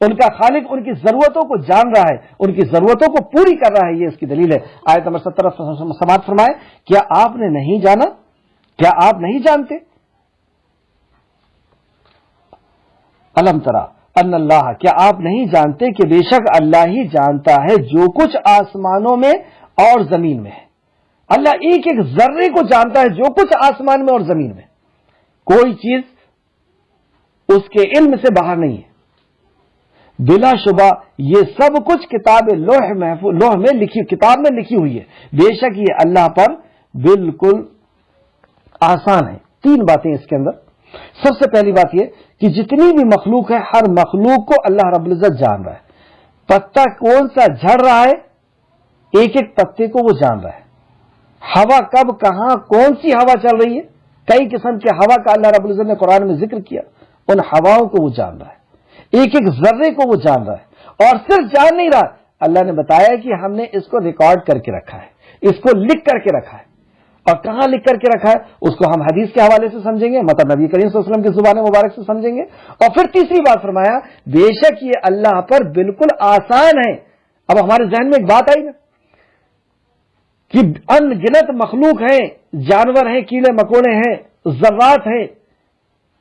ان کا خالق ان کی ضرورتوں کو جان رہا ہے، ان کی ضرورتوں کو پوری کر رہا ہے. یہ اس کی دلیل ہے. آیت نمبر 70 سماعت فرمائے، کیا آپ نے نہیں جانا؟ کیا آپ نہیں جانتے؟ الم ترى ان اللہ، کیا آپ نہیں جانتے کہ بے شک اللہ ہی جانتا ہے جو کچھ آسمانوں میں اور زمین میں ہے. اللہ ایک ایک ذرے کو جانتا ہے، جو کچھ آسمان میں اور زمین میں. کوئی چیز اس کے علم سے باہر نہیں ہے. بلا شبہ یہ سب کچھ کتاب لوح میں کتاب میں لکھی ہوئی ہے. بے شک یہ اللہ پر بالکل آسان ہے. 3 باتیں اس کے اندر. سب سے پہلی بات یہ کہ جتنی بھی مخلوق ہے، ہر مخلوق کو اللہ رب العزت جان رہا ہے. پتا کون سا جھڑ رہا ہے، ایک ایک پتے کو وہ جان رہا ہے. ہوا کب کہاں کون سی ہوا چل رہی ہے، کئی قسم کے ہوا کا اللہ رب العزت نے قرآن میں ذکر کیا. ان ہواؤں کو وہ جان رہا ہے، ایک ایک ذرے کو وہ جان رہا ہے. اور صرف جان نہیں رہا، اللہ نے بتایا کہ ہم نے اس کو ریکارڈ کر کے رکھا ہے, اس کو لکھ کر کے رکھا ہے. اور کہاں لکھ کر کے رکھا ہے اس کو ہم حدیث کے حوالے سے سمجھیں گے, مطلب نبی کریم صلی اللہ علیہ وسلم کی زبان مبارک سے سمجھیں گے. اور پھر تیسری بات فرمایا بے شک یہ اللہ پر بالکل آسان ہے. اب ہمارے ذہن میں ایک بات آئی نا کہ ان گنت مخلوق ہیں, جانور ہیں, کیڑے مکوڑے ہیں, ذرات ہیں,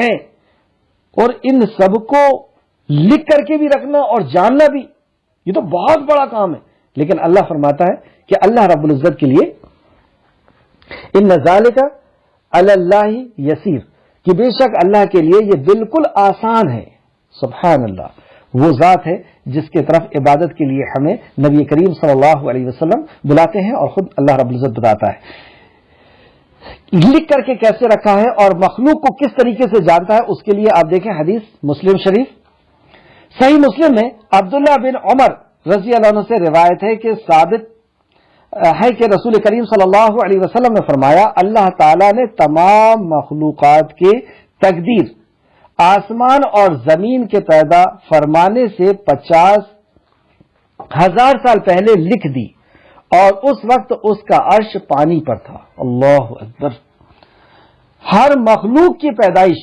ہیں, اور ان سب کو لکھ کر کے بھی رکھنا اور جاننا بھی, یہ تو بہت بڑا کام ہے. لیکن اللہ فرماتا ہے کہ اللہ رب العزت کے لیے ان ذالک علی اللہ یسیر, کہ بے شک اللہ کے لیے یہ بالکل آسان ہے. سبحان اللہ, وہ ذات ہے جس کے طرف عبادت کے لیے ہمیں نبی کریم صلی اللہ علیہ وسلم بلاتے ہیں, اور خود اللہ رب العزت بتاتا ہے لکھ کر کے کیسے رکھا ہے اور مخلوق کو کس طریقے سے جانتا ہے. اس کے لیے آپ دیکھیں حدیث مسلم شریف, صحیح مسلم میں عبداللہ بن عمر رضی اللہ عنہ سے روایت ہے کہ ثابت ہے کہ رسول کریم صلی اللہ علیہ وسلم نے فرمایا اللہ تعالیٰ نے تمام مخلوقات کی تقدیر آسمان اور زمین کے پیدا فرمانے سے 50,000 سال پہلے لکھ دی, اور اس وقت اس کا عرش پانی پر تھا. اللہ اکبر. ہر مخلوق کی پیدائش,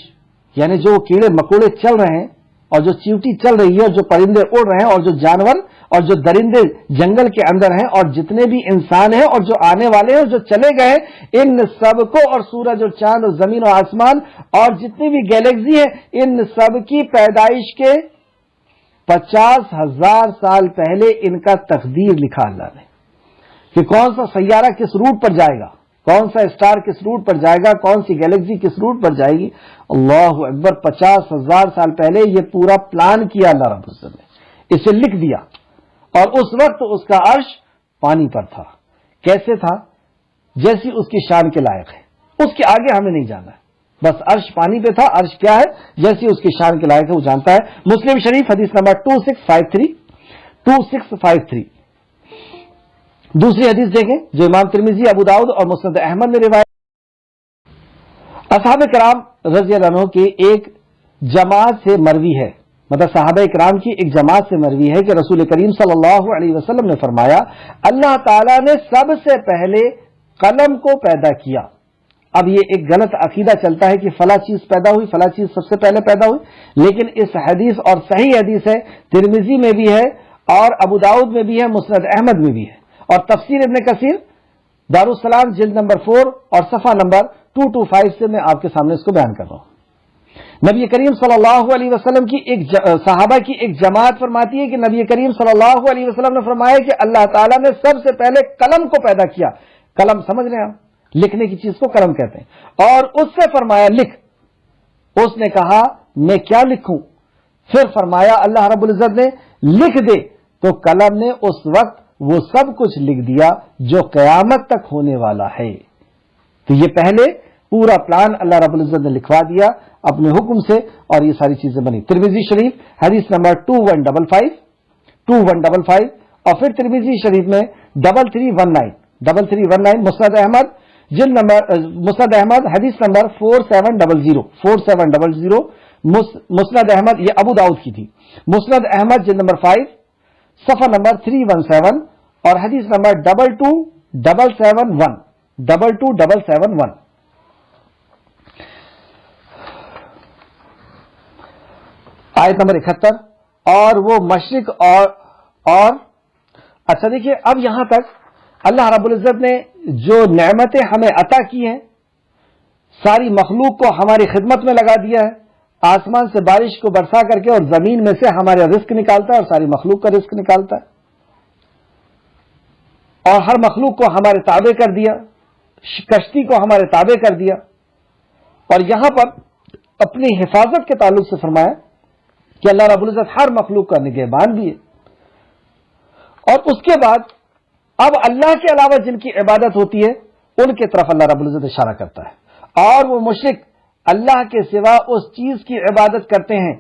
یعنی جو کیڑے مکوڑے چل رہے ہیں اور جو چیوٹی چل رہی ہے اور جو پرندے اڑ رہے ہیں اور جو جانور اور جو درندے جنگل کے اندر ہیں اور جتنے بھی انسان ہیں اور جو آنے والے ہیں اور جو چلے گئے, ان سب کو, اور سورج اور چاند اور زمین اور آسمان اور جتنی بھی گیلیکسی ہیں, ان سب کی پیدائش کے 50,000 سال پہلے ان کا تقدیر لکھا اللہ نے کہ کون سا سیارہ کس روٹ پر جائے گا, کون سا اسٹار کس روٹ پر جائے گا, کون سی گیلیکسی کس روٹ پر جائے گی. اللہ اکبر. 50,000 سال پہلے یہ پورا پلان کیا اللہ رب العزت نے, اسے لکھ دیا, اور اس وقت اس کا عرش پانی پر تھا. کیسے تھا؟ جیسی اس کی شان کے لائق ہے, اس کے آگے ہمیں نہیں جانا ہے, بس عرش پانی پہ تھا. عرش کیا ہے جیسی اس کی شان کے لائق ہے وہ جانتا ہے. مسلم شریف حدیث نمبر 2653. دوسری حدیث دیکھیں جو امام ترمذی, ابو داؤد اور مسند احمد نے روایت. اصحاب کرام رضی اللہ عنہ کی ایک جماعت سے مروی ہے, مطلب صحابہ کرام کی ایک جماعت سے مروی ہے کہ رسول کریم صلی اللہ علیہ وسلم نے فرمایا اللہ تعالیٰ نے سب سے پہلے قلم کو پیدا کیا. اب یہ ایک غلط عقیدہ چلتا ہے کہ فلاں چیز پیدا ہوئی, فلاں چیز سب سے پہلے پیدا ہوئی, لیکن اس حدیث اور صحیح حدیث ہے, ترمذی میں بھی ہے اور ابو داؤد میں بھی ہے, مسند احمد میں بھی ہے, اور تفسیر ابن کثیر دارالسلام جلد نمبر 4 اور صفحہ نمبر 225 سے میں آپ کے سامنے اس کو بیان کر رہا ہوں. نبی کریم صلی اللہ علیہ وسلم کی صحابہ کی ایک جماعت فرماتی ہے کہ نبی کریم صلی اللہ علیہ وسلم نے فرمایا کہ اللہ تعالیٰ نے سب سے پہلے قلم کو پیدا کیا. قلم سمجھ رہے ہیں آپ, لکھنے کی چیز کو قلم کہتے ہیں, اور اس سے فرمایا لکھ. اس نے کہا میں کیا لکھوں؟ پھر فرمایا اللہ رب العزت نے لکھ دے, تو قلم نے اس وقت وہ سب کچھ لکھ دیا جو قیامت تک ہونے والا ہے. تو یہ پہلے پورا پلان اللہ رب العزت نے لکھوا دیا اپنے حکم سے, اور یہ ساری چیزیں بنی. ترمذی شریف حدیث نمبر 2155, اور پھر ترمذی شریف میں 3319 مسند احمد جلد نمبر مسند احمد حدیث نمبر 4700 مسند احمد, یہ ابو داؤد کی تھی. مسند احمد جلد نمبر 5 صفحہ نمبر 317 اور حدیث نمبر 2271. آیت نمبر 71, اور وہ مشرق اور اچھا دیکھیے, اب یہاں تک اللہ رب العزت نے جو نعمتیں ہمیں عطا کی ہیں, ساری مخلوق کو ہماری خدمت میں لگا دیا ہے. آسمان سے بارش کو برسا کر کے اور زمین میں سے ہمارا رزق نکالتا ہے اور ساری مخلوق کا رزق نکالتا ہے, اور ہر مخلوق کو ہمارے تابع کر دیا, کشتی کو ہمارے تابع کر دیا. اور یہاں پر اپنی حفاظت کے تعلق سے فرمایا کہ اللہ رب العزت ہر مخلوق کا نگہبان بھی ہے. اور اس کے بعد اب اللہ کے علاوہ جن کی عبادت ہوتی ہے ان کی طرف اللہ رب العزت اشارہ کرتا ہے, اور وہ مشرک اللہ کے سوا اس چیز کی عبادت کرتے ہیں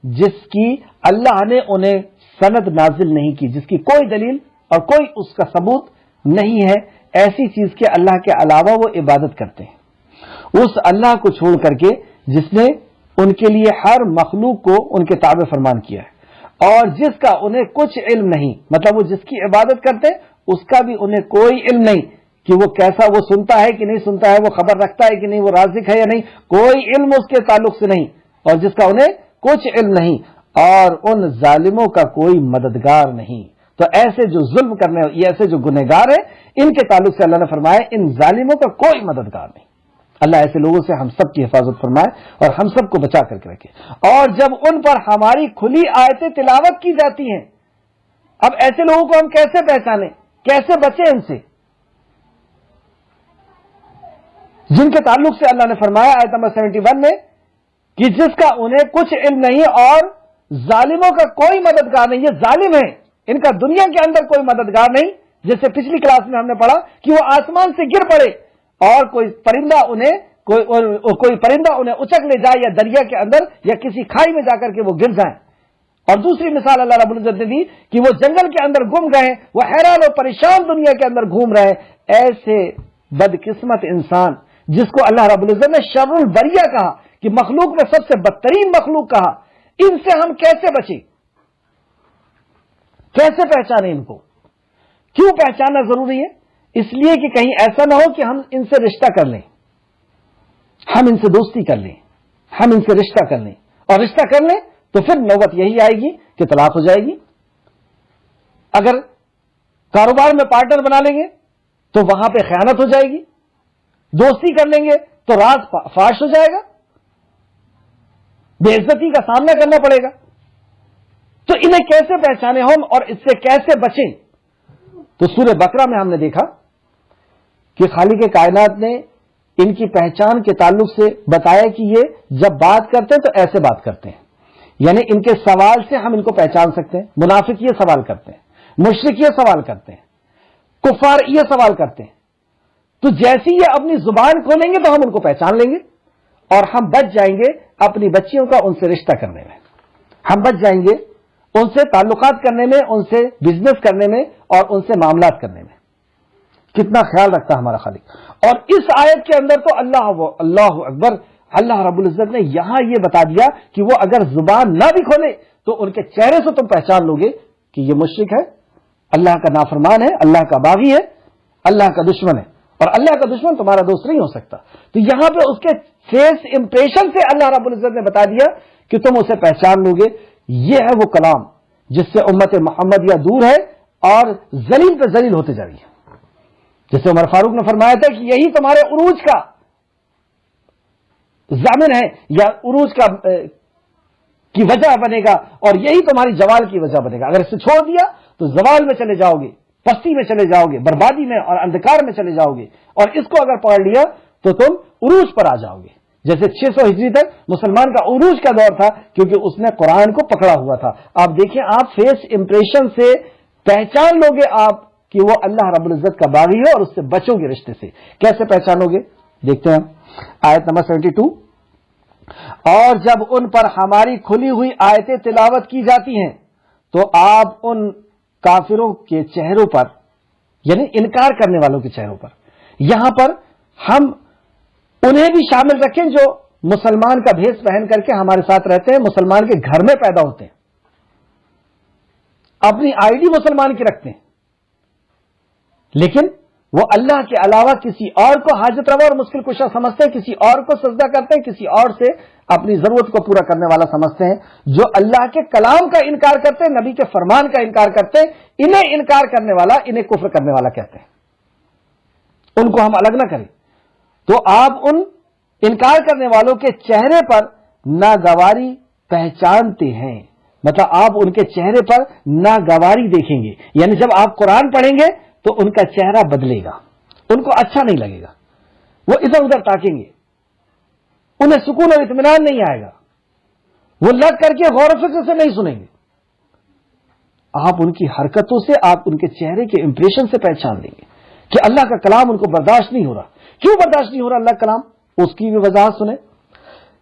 جس کی اللہ نے انہیں سند نازل نہیں کی, جس کی کوئی دلیل اور کوئی اس کا ثبوت نہیں ہے. ایسی چیز کے اللہ کے علاوہ وہ عبادت کرتے ہیں, اس اللہ کو چھوڑ کر کے جس نے ان کے لیے ہر مخلوق کو ان کے تابع فرمان کیا ہے. اور جس کا انہیں کچھ علم نہیں، مطلب وہ جس کی عبادت کرتے اس کا بھی انہیں کوئی علم نہیں کہ وہ کیسا، وہ سنتا ہے کہ نہیں سنتا ہے، وہ خبر رکھتا ہے کہ نہیں، وہ رازق ہے یا نہیں، کوئی علم اس کے تعلق سے نہیں، اور جس کا انہیں کچھ علم نہیں، اور ان ظالموں کا کوئی مددگار نہیں۔ تو ایسے جو ظلم کرنے، ایسے جو گنہگار ہیں، ان کے تعلق سے اللہ نے فرمایا ان ظالموں کا کوئی مددگار نہیں۔ اللہ ایسے لوگوں سے ہم سب کی حفاظت فرمائے اور ہم سب کو بچا کر کے رکھے۔ اور جب ان پر ہماری کھلی آیتیں تلاوت کی جاتی ہیں، اب ایسے لوگوں کو ہم کیسے پہچانیں، کیسے بچیں ان سے، جن کے تعلق سے اللہ نے فرمایا آیت نمبر 71 میں کہ جس کا انہیں کچھ علم نہیں اور ظالموں کا کوئی مددگار نہیں۔ یہ ظالم ہیں، ان کا دنیا کے اندر کوئی مددگار نہیں، جیسے پچھلی کلاس میں ہم نے پڑھا کہ وہ آسمان سے گر پڑے اور کوئی پرندہ انہیں اچک لے جائے، یا دریا کے اندر یا کسی کھائی میں جا کر کے وہ گر جائیں۔ اور دوسری مثال اللہ رب العزت نے دی کہ وہ جنگل کے اندر گم گئے، وہ حیران و پریشان دنیا کے اندر گھوم رہے۔ ایسے بدقسمت انسان جس کو اللہ رب العزت نے شر البریہ کہا، کہ مخلوق میں سب سے بدترین مخلوق کہا، ان سے ہم کیسے بچیں، کیسے پہچانیں ان کو؟ کیوں پہچاننا ضروری ہے؟ اس لیے کہ کہیں ایسا نہ ہو کہ ہم ان سے رشتہ کر لیں، ہم ان سے دوستی کر لیں، ہم ان سے رشتہ کر لیں، اور رشتہ کر لیں تو پھر نوبت یہی آئے گی کہ طلاق ہو جائے گی۔ اگر کاروبار میں پارٹنر بنا لیں گے تو وہاں پہ خیانت ہو جائے گی، دوستی کر لیں گے تو راز فاش ہو جائے گا، بے عزتی کا سامنا کرنا پڑے گا۔ تو انہیں کیسے پہچانے ہم اور اس سے کیسے بچیں؟ تو سورہ بقرہ میں ہم نے دیکھا کہ خالق کائنات نے ان کی پہچان کے تعلق سے بتایا کہ یہ جب بات کرتے ہیں تو ایسے بات کرتے ہیں، یعنی ان کے سوال سے ہم ان کو پہچان سکتے ہیں۔ منافق یہ سوال کرتے ہیں، مشرک یہ سوال کرتے ہیں، کفار یہ سوال کرتے ہیں۔ تو جیسی یہ اپنی زبان کھولیں گے تو ہم ان کو پہچان لیں گے، اور ہم بچ جائیں گے اپنی بچیوں کا ان سے رشتہ کرنے میں، ہم بچ جائیں گے ان سے تعلقات کرنے میں، ان سے بزنس کرنے میں اور ان سے معاملات کرنے میں۔ کتنا خیال رکھتا ہے ہمارا خالق۔ اور اس آیت کے اندر تو اللہ اکبر، اللہ رب العزت نے یہاں یہ بتا دیا کہ وہ اگر زبان نہ بھی کھولے تو ان کے چہرے سے تم پہچان لو گے کہ یہ مشرک ہے، اللہ کا نافرمان ہے، اللہ کا باغی ہے، اللہ کا دشمن ہے، اور اللہ کا دشمن تمہارا دوست نہیں ہو سکتا۔ تو یہاں پہ اس کے فیس امپریشن سے اللہ رب العزت نے بتا دیا کہ تم اسے پہچان لو گے۔ یہ ہے وہ کلام جس سے امت محمدیہ دور ہے اور ذلیل پہ ذلیل ہوتے جا رہی ہے۔ جیسے عمر فاروق نے فرمایا تھا کہ یہی تمہارے عروج کا ضامن ہے، یا عروج کی وجہ بنے گا، اور یہی تمہاری زوال کی وجہ بنے گا۔ اگر اسے چھوڑ دیا تو زوال میں چلے جاؤ گے، پستی میں چلے جاؤ گے، بربادی میں اور اندھکار میں چلے جاؤ گے، اور اس کو اگر پکڑ لیا تو تم عروج پر آ جاؤ گے۔ جیسے 600 ہجری تک مسلمان کا عروج کا دور تھا، کیونکہ اس نے قرآن کو پکڑا ہوا تھا۔ آپ دیکھیں، آپ فیس امپریشن سے پہچان لو گے آپ کہ وہ اللہ رب العزت کا باغی ہے، اور اس سے بچو گے رشتے سے۔ کیسے پہچانو گے؟ دیکھتے ہیں آیت نمبر 72۔ اور جب ان پر ہماری کھلی ہوئی آیتیں تلاوت کی جاتی ہیں تو آپ ان کافروں کے چہروں پر، یعنی انکار کرنے والوں کے چہروں پر، یہاں پر ہم انہیں بھی شامل رکھیں جو مسلمان کا بھیس پہن کر کے ہمارے ساتھ رہتے ہیں، مسلمان کے گھر میں پیدا ہوتے ہیں، اپنی آئی ڈی مسلمان کی رکھتے ہیں، لیکن وہ اللہ کے علاوہ کسی اور کو حاجت روا اور مشکل کشا سمجھتے ہیں، کسی اور کو سجدہ کرتے ہیں، کسی اور سے اپنی ضرورت کو پورا کرنے والا سمجھتے ہیں۔ جو اللہ کے کلام کا انکار کرتے ہیں، نبی کے فرمان کا انکار کرتے ہیں، انہیں انکار کرنے والا، انہیں کفر کرنے والا کہتے ہیں۔ ان کو ہم الگ نہ کریں۔ تو آپ ان انکار کرنے والوں کے چہرے پر ناگواری پہچانتے ہیں، مطلب آپ ان کے چہرے پر ناگواری دیکھیں گے، یعنی جب آپ قرآن پڑھیں گے تو ان کا چہرہ بدلے گا، ان کو اچھا نہیں لگے گا، وہ ادھر ادھر تاکیں گے، انہیں سکون اور اطمینان نہیں آئے گا، وہ لگ کر کے غور و فکر سے نہیں سنیں گے۔ آپ ان کی حرکتوں سے، آپ ان کے چہرے کے امپریشن سے پہچان لیں گے کہ اللہ کا کلام ان کو برداشت نہیں ہو رہا۔ کیوں برداشت نہیں ہو رہا اللہ کلام؟ اس کی بھی وضاحت سنیں۔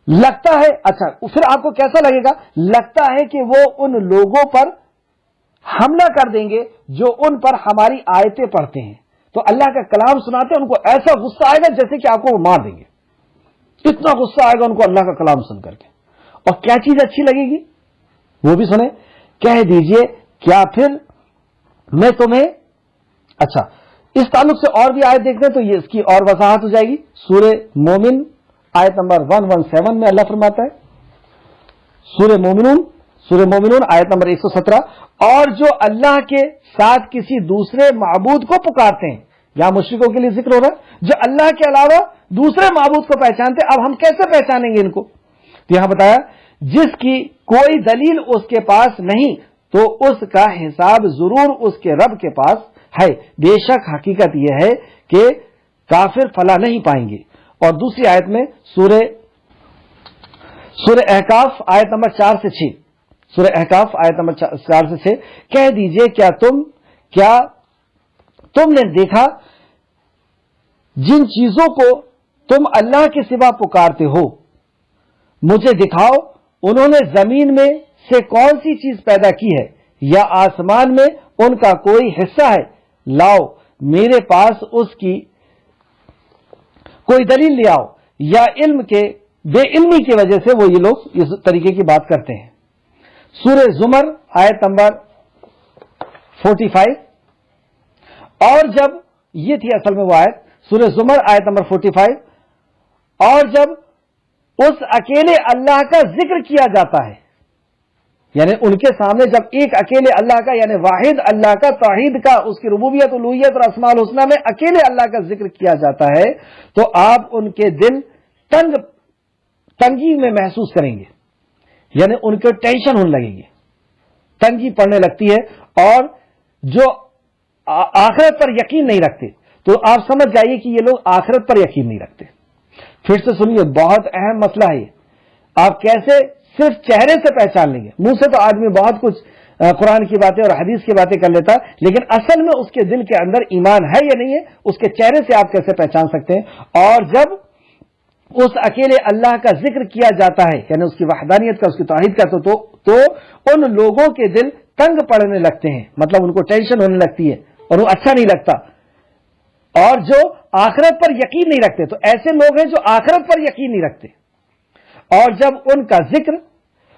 لگتا ہے، اچھا پھر آپ کو کیسا لگے گا؟ لگتا ہے کہ وہ ان لوگوں پر حملہ کر دیں گے جو ان پر ہماری آیتیں پڑھتے ہیں، تو اللہ کا کلام سناتے ہیں، ان کو ایسا غصہ آئے گا جیسے کہ آپ کو وہ مار دیں گے، اتنا غصہ آئے گا ان کو اللہ کا کلام سن کر کے۔ اور کیا چیز اچھی لگے گی وہ بھی سنیں، کہہ دیجئے کیا پھر میں تمہیں اچھا اس تعلق سے اور بھی آیت دیکھتے ہیں تو یہ اس کی اور وضاحت ہو جائے گی. سورہ مومن آیت نمبر 117 میں اللہ فرماتا ہے, سورہ مومنون آیت نمبر 117, اور جو اللہ کے ساتھ کسی دوسرے معبود کو پکارتے ہیں, یہاں مشرکوں کے لیے ذکر ہو رہا ہے, جو اللہ کے علاوہ دوسرے معبود کو پہچانتے, اب ہم کیسے پہچانیں گے ان کو؟ تو یہاں بتایا جس کی کوئی دلیل اس کے پاس نہیں تو اس کا حساب ضرور اس کے رب کے پاس ہے, بے شک حقیقت یہ ہے کہ کافر فلاح نہیں پائیں گے. اور دوسری آیت میں سورہ احقاف آیت نمبر 4 سے 6, سورہ احقاف آیت نمبر 4 سے 6, کہہ دیجئے کیا تم نے دیکھا جن چیزوں کو تم اللہ کے سوا پکارتے ہو, مجھے دکھاؤ انہوں نے زمین میں سے کون سی چیز پیدا کی ہے یا آسمان میں ان کا کوئی حصہ ہے, لاؤ میرے پاس اس کی کوئی دلیل لے آؤ, یا علم کے بے علمی کی وجہ سے وہ یہ لوگ اس طریقے کی بات کرتے ہیں. سورہ زمر آیت نمبر 45, اور جب یہ تھی اصل میں وہ آیت, سورہ زمر آیت نمبر 45, اور جب اس اکیلے اللہ کا ذکر کیا جاتا ہے, یعنی ان کے سامنے جب ایک اکیلے اللہ کا یعنی واحد اللہ کا توحید کا, اس کی ربوبیت الوہیت اور اسماء الحسنی میں اکیلے اللہ کا ذکر کیا جاتا ہے تو آپ ان کے دل تنگی میں محسوس کریں گے, یعنی ان کو ٹینشن ہونے لگیں گے, تنگی پڑنے لگتی ہے. اور جو آخرت پر یقین نہیں رکھتے تو آپ سمجھ جائیے کہ یہ لوگ آخرت پر یقین نہیں رکھتے. پھر سے سنیے, بہت اہم مسئلہ ہے. آپ کیسے صرف چہرے سے پہچان لیں گے؟ منہ سے تو آدمی بہت کچھ قرآن کی باتیں اور حدیث کی باتیں کر لیتا ہے, لیکن اصل میں اس کے دل کے اندر ایمان ہے یا نہیں ہے, اس کے چہرے سے آپ کیسے پہچان سکتے ہیں؟ اور جب اس اکیلے اللہ کا ذکر کیا جاتا ہے یعنی اس کی وحدانیت کا, اس کی توحید کا, تو ان لوگوں کے دل تنگ پڑنے لگتے ہیں, مطلب ان کو ٹینشن ہونے لگتی ہے اور وہ اچھا نہیں لگتا. اور جو آخرت پر یقین نہیں رکھتے, تو ایسے لوگ ہیں جو آخرت پر یقین نہیں رکھتے, اور جب ان کا ذکر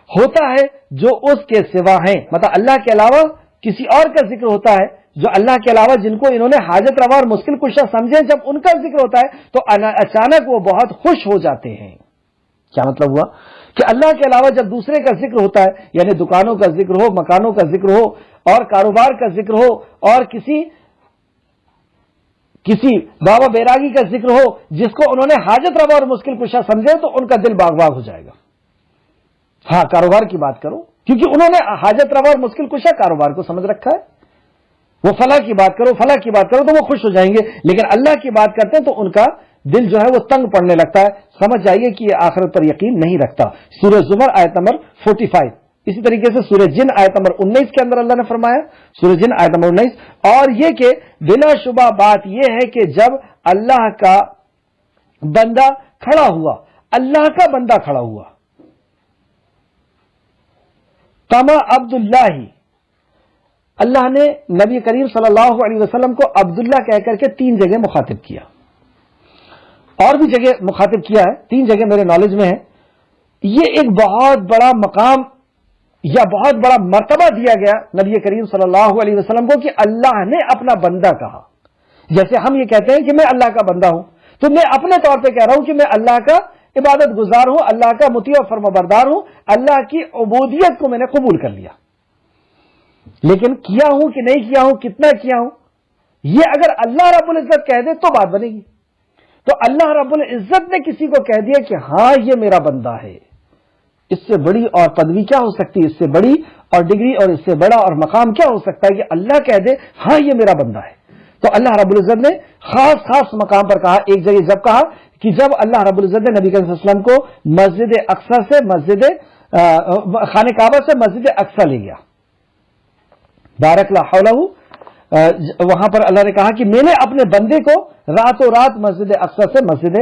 ہوتا ہے جو اس کے سوا ہیں, مطلب اللہ کے علاوہ کسی اور کا ذکر ہوتا ہے, جو اللہ کے علاوہ جن کو انہوں نے حاجت روا اور مشکل کشا سمجھے, جب ان کا ذکر ہوتا ہے تو اچانک وہ بہت خوش ہو جاتے ہیں. کیا مطلب ہوا کہ اللہ کے علاوہ جب دوسرے کا ذکر ہوتا ہے, یعنی دکانوں کا ذکر ہو, مکانوں کا ذکر ہو, اور کاروبار کا ذکر ہو, اور کسی بابا بیراگی کا ذکر ہو جس کو انہوں نے حاجت روا اور مشکل کشا سمجھے, تو ان کا دل باغ باغ ہو جائے گا. ہاں کاروبار کی بات کرو, کیونکہ انہوں نے حاجت روا اور مشکل کشا کاروبار کو سمجھ رکھا ہے. وہ فلاں کی بات کرو, فلاں کی بات کرو تو وہ خوش ہو جائیں گے, لیکن اللہ کی بات کرتے ہیں تو ان کا دل جو ہے وہ تنگ پڑنے لگتا ہے. سمجھ جائیے کہ یہ آخرت پر یقین نہیں رکھتا. سورہ زمر آیت نمبر 45. اسی طریقے سے سورہ جن آیت نمبر 19 کے اندر اللہ نے فرمایا, سورہ جن آیت نمبر 19, اور یہ کہ بلا شبہ بات یہ ہے کہ جب اللہ کا بندہ کھڑا ہوا, اللہ کا بندہ کھڑا ہوا, تما عبداللہ, اللہ نے نبی کریم صلی اللہ علیہ وسلم کو عبداللہ کہہ کر کے 3 جگہ مخاطب کیا, اور بھی جگہ مخاطب کیا ہے, 3 جگہ میرے نالج میں ہے. یہ ایک بہت بڑا مقام یا بہت بڑا مرتبہ دیا گیا نبی کریم صلی اللہ علیہ وسلم کو کہ اللہ نے اپنا بندہ کہا. جیسے ہم یہ کہتے ہیں کہ میں اللہ کا بندہ ہوں, تو میں اپنے طور پہ کہہ رہا ہوں کہ میں اللہ کا عبادت گزار ہوں, اللہ کا مطیع و فرمانبردار ہوں, اللہ کی عبودیت کو میں نے قبول کر لیا. لیکن کیا ہوں کہ نہیں کیا ہوں, کتنا کیا ہوں, یہ اگر اللہ رب العزت کہہ دے تو بات بنے گی. تو اللہ رب العزت نے کسی کو کہہ دیا کہ ہاں یہ میرا بندہ ہے, اس سے بڑی اور پدوی کیا ہو سکتی ہے, اس سے بڑی اور ڈگری اور اس سے بڑا اور مقام کیا ہو سکتا ہے کہ اللہ کہہ دے ہاں یہ میرا بندہ ہے. تو اللہ رب العزت نے خاص مقام پر کہا. ایک جگہ جب کہا کہ جب اللہ رب العزت نے نبی کریم صلی اللہ علیہ وسلم کو مسجد اقصی سے خانہ کعبہ سے مسجد اقصی لے گیا, بارک اللہ حولہ, وہاں پر اللہ نے کہا کہ میں نے اپنے بندے کو راتوں رات مسجد اقصی سے مسجد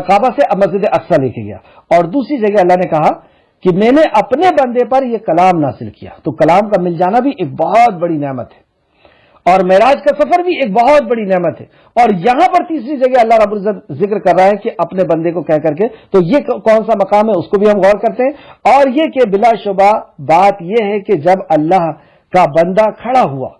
کعبہ سے مسجد اقصی لے کے گیا. اور دوسری جگہ اللہ نے کہا کہ میں نے اپنے بندے پر یہ کلام نازل کیا. تو کلام کا مل جانا بھی ایک بہت بڑی نعمت ہے. اور معراج کا سفر بھی ایک بہت بڑی نعمت ہے. اور یہاں پر تیسری جگہ اللہ رب العزت ذکر کر رہا ہے کہ اپنے بندے کو کہہ کر کے, تو یہ کون سا مقام ہے اس کو بھی ہم غور کرتے ہیں. اور یہ کہ بلا شبہ بات یہ ہے کہ جب اللہ کا بندہ کھڑا ہوا,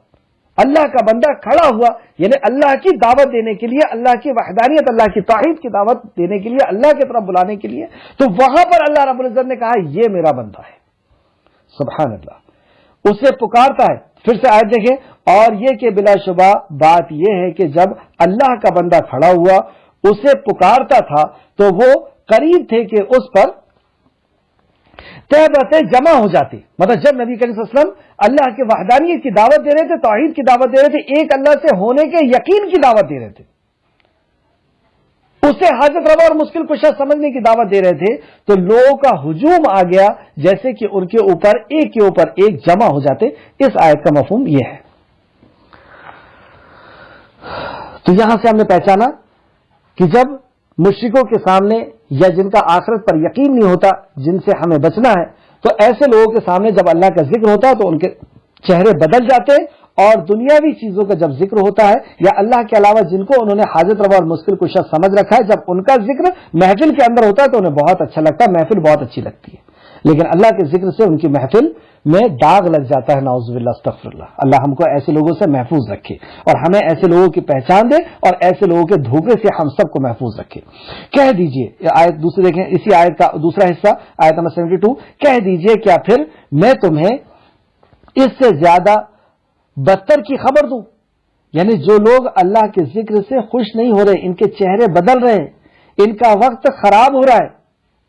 اللہ کا بندہ کھڑا ہوا یعنی اللہ کی دعوت دینے کے لیے, اللہ کی وحدانیت, اللہ کی توحید کی دعوت دینے کے لیے, اللہ کی طرف بلانے کے لیے, تو وہاں پر اللہ رب العزت نے کہا یہ میرا بندہ ہے. سبحان اللہ, اسے پکارتا ہے. پھر سے آیت دیکھیں, اور یہ کہ بلا شبہ بات یہ ہے کہ جب اللہ کا بندہ کھڑا ہوا اسے پکارتا تھا تو وہ قریب تھے کہ اس پر تہبتیں جمع ہو جاتی. مطلب جب نبی کریم صلی اللہ علیہ وسلم اللہ کی وحدانیت کی دعوت دے رہے تھے, توحید کی دعوت دے رہے تھے, ایک اللہ سے ہونے کے یقین کی دعوت دے رہے تھے, اسے حاجت روا اور مشکل کشا سمجھنے کی دعوت دے رہے تھے, تو لوگوں کا ہجوم آ گیا جیسے کہ ان کے اوپر ایک جمع ہو جاتے. اس آیت کا مفہوم یہ ہے. تو یہاں سے ہم نے پہچانا کہ جب مشرکوں کے سامنے یا جن کا آخرت پر یقین نہیں ہوتا, جن سے ہمیں بچنا ہے, تو ایسے لوگوں کے سامنے جب اللہ کا ذکر ہوتا ہے تو ان کے چہرے بدل جاتے ہیں. اور دنیاوی چیزوں کا جب ذکر ہوتا ہے یا اللہ کے علاوہ جن کو انہوں نے حاجت روا اور مشکل کشا سمجھ رکھا ہے, جب ان کا ذکر محفل کے اندر ہوتا ہے تو انہیں بہت اچھا لگتا ہے, محفل بہت اچھی لگتی ہے. لیکن اللہ کے ذکر سے ان کی محفل میں داغ لگ جاتا ہے. نعوذ باللہ, استغفر اللہ. اللہ ہم کو ایسے لوگوں سے محفوظ رکھے اور ہمیں ایسے لوگوں کی پہچان دے اور ایسے لوگوں کے دھوکے سے ہم سب کو محفوظ رکھے. کہہ دیجئے, آیت دوسری دیکھیں, اسی آیت کا دوسرا حصہ, آیت نمبر 72, کہہ دیجئے کیا پھر میں تمہیں اس سے زیادہ بدتر کی خبر دوں. یعنی جو لوگ اللہ کے ذکر سے خوش نہیں ہو رہے, ان کے چہرے بدل رہے ہیں, ان کا وقت خراب ہو رہا ہے,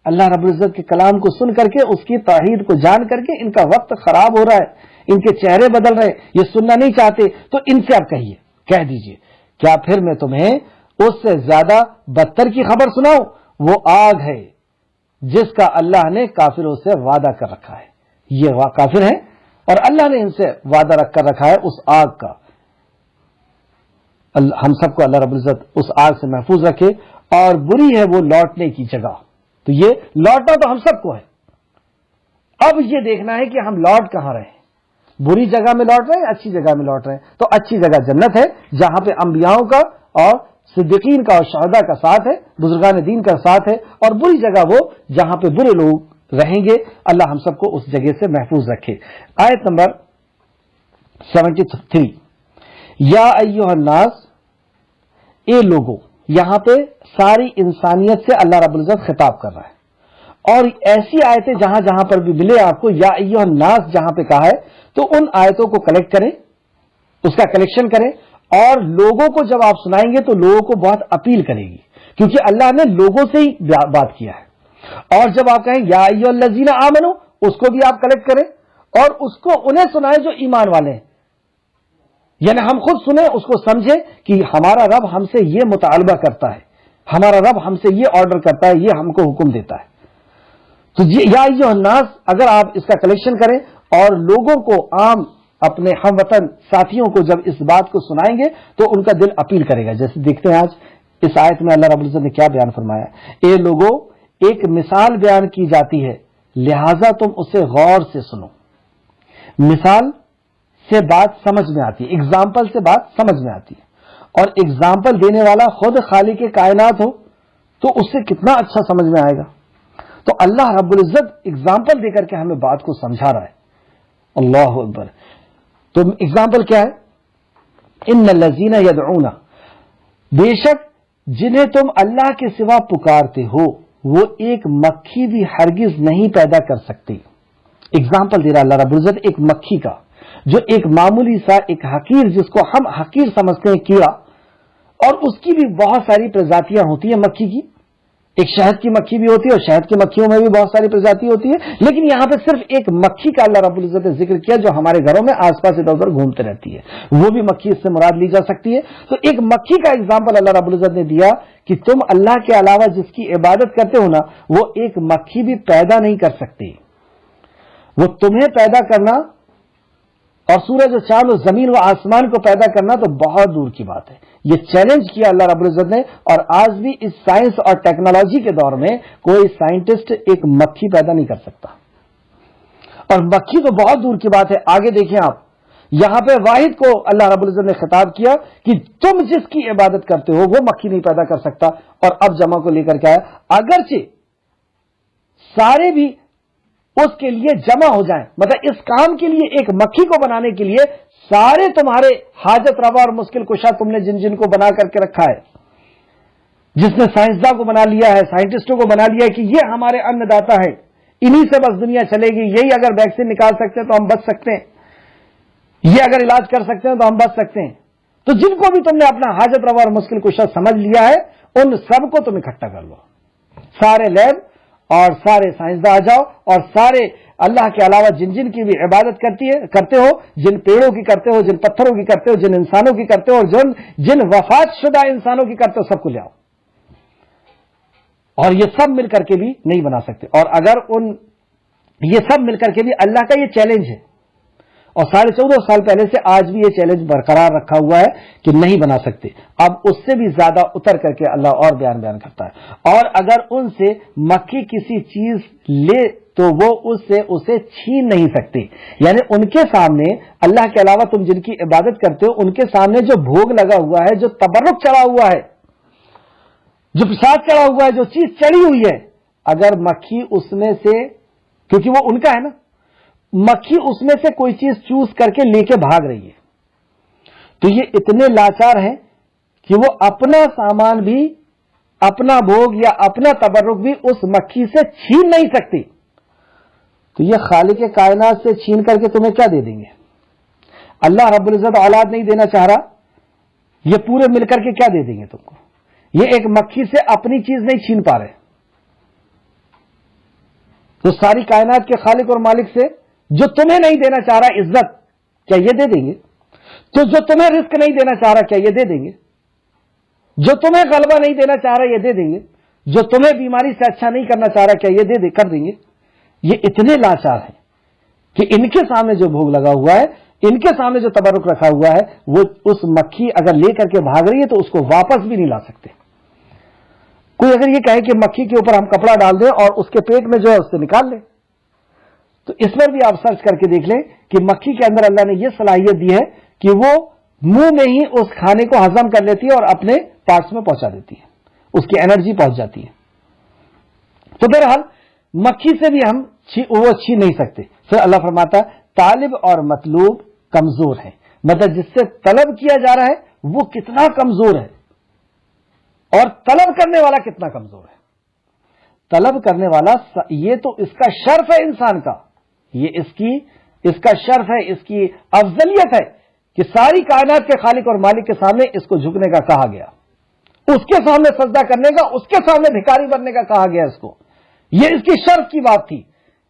اللہ رب العزت کے کلام کو سن کر کے, اس کی توحید کو جان کر کے ان کا وقت خراب ہو رہا ہے, ان کے چہرے بدل رہے, یہ سننا نہیں چاہتے, تو ان سے آپ کہیے, کہہ دیجئے کیا پھر میں تمہیں اس سے زیادہ بدتر کی خبر سناؤں. وہ آگ ہے جس کا اللہ نے کافروں سے وعدہ کر رکھا ہے. یہ کافر ہیں اور اللہ نے ان سے وعدہ رکھ کر رکھا ہے اس آگ کا. ہم سب کو اللہ رب العزت اس آگ سے محفوظ رکھے. اور بری ہے وہ لوٹنے کی جگہ. تو یہ لوٹنا تو ہم سب کو ہے, اب یہ دیکھنا ہے کہ ہم لوٹ کہاں رہے ہیں. بری جگہ میں لوٹ رہے ہیں, اچھی جگہ میں لوٹ رہے ہیں. تو اچھی جگہ جنت ہے جہاں پہ انبیاؤں کا اور صدیقین کا اور شہداء کا ساتھ ہے, بزرگان دین کا ساتھ ہے. اور بری جگہ وہ جہاں پہ برے لوگ رہیں گے. اللہ ہم سب کو اس جگہ سے محفوظ رکھے. آیت نمبر 73, یا ایھا الناس, اے لوگو. یہاں پہ ساری انسانیت سے اللہ رب العزت خطاب کر رہا ہے. اور ایسی آیتیں جہاں جہاں پر بھی ملے آپ کو یا ایھا الناس جہاں پہ کہا ہے, تو ان آیتوں کو کلیکٹ کریں, اس کا کلیکشن کریں, اور لوگوں کو جب آپ سنائیں گے تو لوگوں کو بہت اپیل کرے گی, کیونکہ اللہ نے لوگوں سے ہی بات کیا ہے. اور جب آپ کہیں یا ایھا الذین آمنو, اس کو بھی آپ کلیکٹ کریں اور اس کو انہیں سنائیں جو ایمان والے ہیں. یعنی ہم خود سنیں, اس کو سمجھیں کہ ہمارا رب ہم سے یہ مطالبہ کرتا ہے, ہمارا رب ہم سے یہ آرڈر کرتا ہے, یہ ہم کو حکم دیتا ہے. تو یا ایھا الناس اگر آپ اس کا کلیکشن کریں اور لوگوں کو, عام اپنے ہم وطن ساتھیوں کو جب اس بات کو سنائیں گے تو ان کا دل اپیل کرے گا. جیسے دیکھتے ہیں آج اس آیت میں اللہ رب العزت نے کیا بیان فرمایا, اے لوگوں ایک مثال بیان کی جاتی ہے لہذا تم اسے غور سے سنو. مثال سے بات سمجھ میں آتی ہے, ایگزامپل سے بات سمجھ میں آتی ہے, اور ایگزامپل دینے والا خود خالق کائنات ہو تو اس سے کتنا اچھا سمجھ میں آئے گا. تو اللہ رب العزت ایگزامپل دے کر کے ہمیں بات کو سمجھا رہا ہے. اللہ اکبر. تو ایگزامپل کیا ہے, ان الذین یدعون, بے شک جنہیں تم اللہ کے سوا پکارتے ہو وہ ایک مکھی بھی ہرگز نہیں پیدا کر سکتی. ایگزامپل دے رہا اللہ رب العزت ایک مکھی کا, جو ایک معمولی سا ایک حقیر, جس کو ہم حقیر سمجھتے ہیں, کیڑا, اور اس کی بھی بہت ساری پرجاتیاں ہوتی ہیں مکھی کی. ایک شہد کی مکھی بھی ہوتی ہے اور شہد کی مکھیوں میں بھی بہت ساری پرجاتی ہوتی ہے, لیکن یہاں پہ صرف ایک مکھی کا اللہ رب العزت نے ذکر کیا جو ہمارے گھروں میں آس پاس ادھر ادھر گھومتے رہتی ہے. وہ بھی مکھی اس سے مراد لی جا سکتی ہے. تو ایک مکھی کا ایگزامپل اللہ رب العزت نے دیا کہ تم اللہ کے علاوہ جس کی عبادت کرتے ہو نا, وہ ایک مکھی بھی پیدا نہیں کر سکتی. وہ تمہیں پیدا کرنا اور سورج و چاند و زمین و آسمان کو پیدا کرنا تو بہت دور کی بات ہے. یہ چیلنج کیا اللہ رب العزت نے, اور آج بھی اس سائنس اور ٹیکنالوجی کے دور میں کوئی سائنٹسٹ ایک مکھی پیدا نہیں کر سکتا. اور مکھی تو بہت دور کی بات ہے. آگے دیکھیں آپ, یہاں پہ واحد کو اللہ رب العزت نے خطاب کیا کہ تم جس کی عبادت کرتے ہو وہ مکھی نہیں پیدا کر سکتا. اور اب جمع کو لے کر کے آیا, اگرچہ سارے بھی اس کے لیے جمع ہو جائیں, مطلب اس کام کے لیے ایک مکھی کو بنانے کے لیے سارے تمہارے حاجت روا اور مشکل کشا تم نے جن جن کو بنا کر کے رکھا ہے, جس نے سائنسداں کو بنا لیا ہے, سائنٹسٹوں کو بنا لیا ہے کہ یہ ہمارے ان داتا ہے, انہی سے بس دنیا چلے گی, یہی اگر ویکسین نکال سکتے ہیں تو ہم بچ سکتے ہیں, یہ اگر علاج کر سکتے ہیں تو ہم بچ سکتے ہیں. تو جن کو بھی تم نے اپنا حاجت روا اور مشکل کشا سمجھ لیا ہے ان سب کو تم اکٹھا کر لو, سارے لیب اور سارے سائنسداں آ جاؤ, اور سارے اللہ کے علاوہ جن جن کی بھی عبادت کرتے ہو, جن پیڑوں کی کرتے ہو, جن پتھروں کی کرتے ہو, جن انسانوں کی کرتے ہو, اور جن وفات شدہ انسانوں کی کرتے ہو, سب کو لے آؤ. اور یہ سب مل کر کے بھی نہیں بنا سکتے. اور اگر یہ سب مل کر کے بھی اللہ کا یہ چیلنج ہے, اور 14.5 سال پہلے سے آج بھی یہ چیلنج برقرار رکھا ہوا ہے کہ نہیں بنا سکتے. اب اس سے بھی زیادہ اتر کر کے اللہ اور بیان کرتا ہے. اور اگر ان سے مکھی کسی چیز لے تو وہ اسے چھین نہیں سکتے. یعنی ان کے سامنے اللہ کے علاوہ تم جن کی عبادت کرتے ہو ان کے سامنے جو بھوگ لگا ہوا ہے, جو تبرک چڑھا ہوا ہے, جو پرساد چڑھا ہوا ہے, جو چیز چڑھی ہوئی ہے, اگر مکھی اس میں سے, کیونکہ وہ ان کا ہے نا, مکھی اس میں سے کوئی چیز چوز کر کے لے کے بھاگ رہی ہے, تو یہ اتنے لاچار ہیں کہ وہ اپنا سامان بھی, اپنا بھوگ یا اپنا تبرک بھی اس مکھی سے چھین نہیں سکتی. تو یہ خالق کائنات سے چھین کر کے تمہیں کیا دے دیں گے؟ اللہ رب العزت اولاد نہیں دینا چاہ رہا, یہ پورے مل کر کے کیا دے دیں گے تم کو؟ یہ ایک مکھی سے اپنی چیز نہیں چھین پا رہے. تو ساری کائنات کے خالق اور مالک سے جو تمہیں نہیں دینا چاہ رہا عزت, کیا یہ دے دیں گے؟ تو جو تمہیں رزق نہیں دینا چاہ رہا, کیا یہ دے دیں گے؟ جو تمہیں غلبہ نہیں دینا چاہ رہا, یہ دے دیں گے؟ جو تمہیں بیماری سے اچھا نہیں کرنا چاہ رہا, کیا یہ کر دیں گے؟ یہ اتنے لاچار ہیں کہ ان کے سامنے جو بھوگ لگا ہوا ہے, ان کے سامنے جو تبرک رکھا ہوا ہے, وہ اس مکھی اگر لے کر کے بھاگ رہی ہے تو اس کو واپس بھی نہیں لا سکتے. کوئی اگر یہ کہے کہ مکھی کے اوپر ہم کپڑا ڈال دیں اور اس کے پیٹ میں جو ہے اس سے نکال لیں, تو اس پر بھی آپ سرچ کر کے دیکھ لیں کہ مکھی کے اندر اللہ نے یہ صلاحیت دی ہے کہ وہ منہ میں ہی اس کھانے کو ہضم کر لیتی ہے اور اپنے پارٹس میں پہنچا دیتی ہے, اس کی انرجی پہنچ جاتی ہے. تو بہرحال مکھی سے بھی ہم وہ چھین نہیں سکتے. پھر اللہ فرماتا ہے طالب اور مطلوب کمزور ہیں, مطلب جس سے طلب کیا جا رہا ہے وہ کتنا کمزور ہے اور طلب کرنے والا کتنا کمزور ہے. طلب کرنے والا, یہ تو اس کا شرف ہے انسان کا, یہ اس کا شرف ہے, اس کی افضلیت ہے کہ ساری کائنات کے خالق اور مالک کے سامنے اس کو جھکنے کا کہا گیا, اس کے سامنے سجدہ کرنے کا, اس کے سامنے بھکاری بننے کا کہا گیا اس کو. یہ اس کی شرف کی بات تھی,